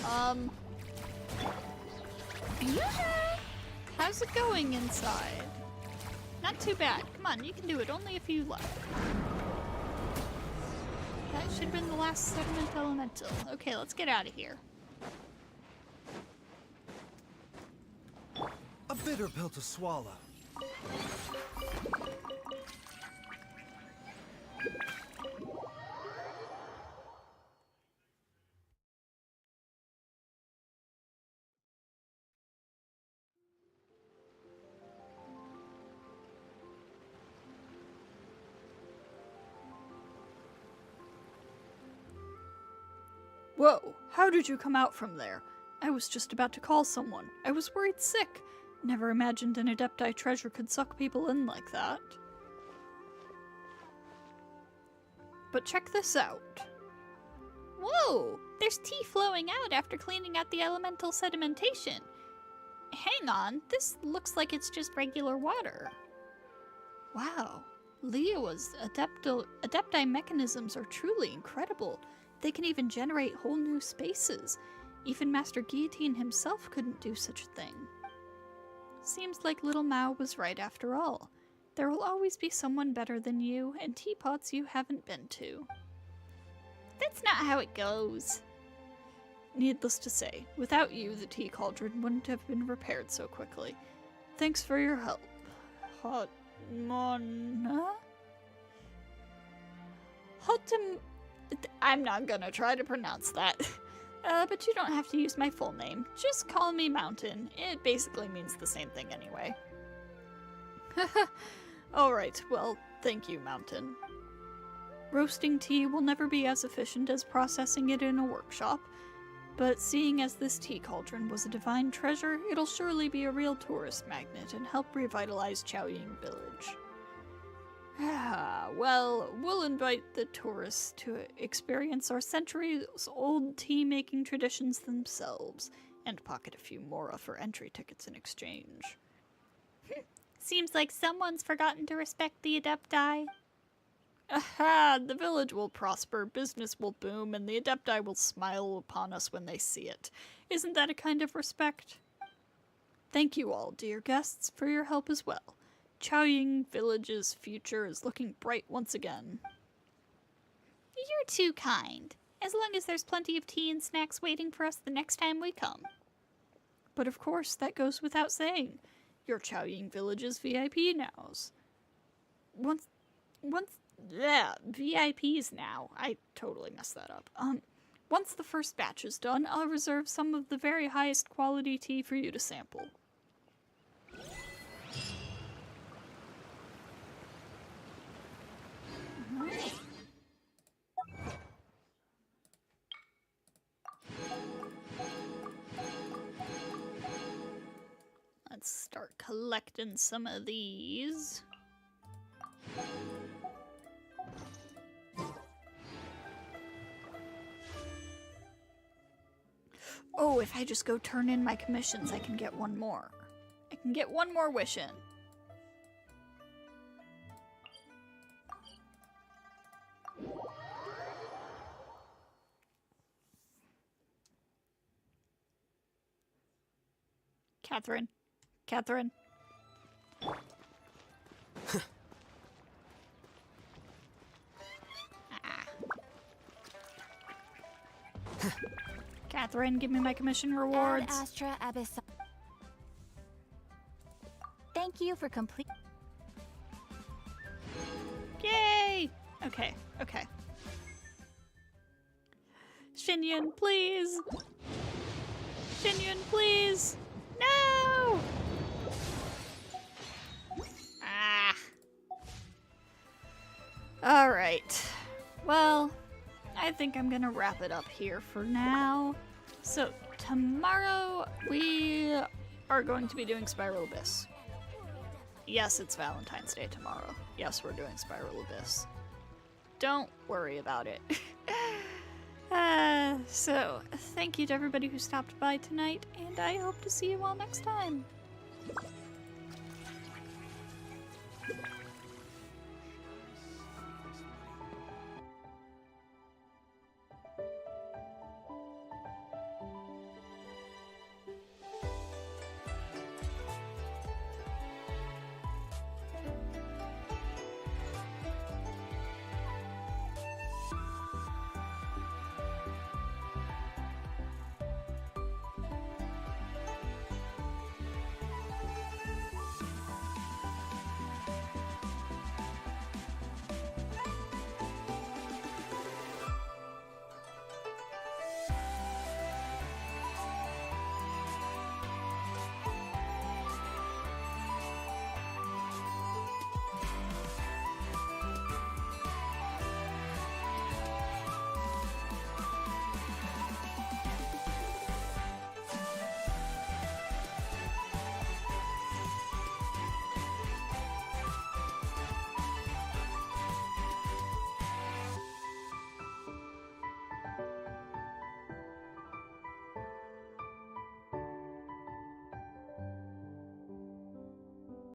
S1: Are you sure?
S2: How's it going inside?
S1: Not too bad. Come on, you can do it. Only a few left. That should have been the last sediment elemental. Okay, let's get out of here.
S5: A bitter pill to swallow.
S2: Whoa, how did you come out from there? I was just about to call someone. I was worried sick. Never imagined an Adepti treasure could suck people in like that. But check this out.
S1: Whoa! There's tea flowing out after cleaning out the elemental sedimentation. Hang on, this looks like it's just regular water. Wow, Leo's Adepti mechanisms are truly incredible. They can even generate whole new spaces. Even Master Guillotine himself couldn't do such a thing. Seems like little Mao was right after all. There will always be someone better than you, and teapots you haven't been to. That's not how it goes.
S2: Needless to say, without you, the tea cauldron wouldn't have been repaired so quickly. Thanks for your help. Hotmona?
S1: I'm not gonna try to pronounce that. But you don't have to use my full name. Just call me Mountain. It basically means the same thing anyway.
S2: Alright, well, thank you, Mountain. Roasting tea will never be as efficient as processing it in a workshop, but seeing as this tea cauldron was a divine treasure, it'll surely be a real tourist magnet and help revitalize Chaoying Village. Well, we'll invite the tourists to experience our centuries-old tea-making traditions themselves, and pocket a few mora for entry tickets in exchange.
S1: Seems like someone's forgotten to respect the Adepti.
S2: Aha! The village will prosper, business will boom, and the Adepti will smile upon us when they see it. Isn't that a kind of respect? Thank you all, dear guests, for your help as well. Chaoying Village's future is looking bright once again.
S1: You're too kind. As long as there's plenty of tea and snacks waiting for us the next time we come.
S2: But of course, that goes without saying. You're Chaoying Village's VIP nows. VIPs now. I totally messed that up. Once the first batch is done, I'll reserve some of the very highest quality tea for you to sample.
S1: Let's start collecting some of these.
S2: Oh, if I just go turn in my commissions, I can get one more. I can get one more wish in.
S1: Catherine. Catherine. Catherine, give me my commission rewards.
S4: Ad Astra Abyss. Thank you for complete.
S1: Yay! Okay, okay. Shenyun, please! Shenyun, please! No! Ah. Alright. Well, I think I'm gonna wrap it up here for now. So, tomorrow we are going to be doing Spiral Abyss. Yes, it's Valentine's Day tomorrow. Yes, we're doing Spiral Abyss. Don't worry about it. So, thank you to everybody who stopped by tonight, and I hope to see you all next time.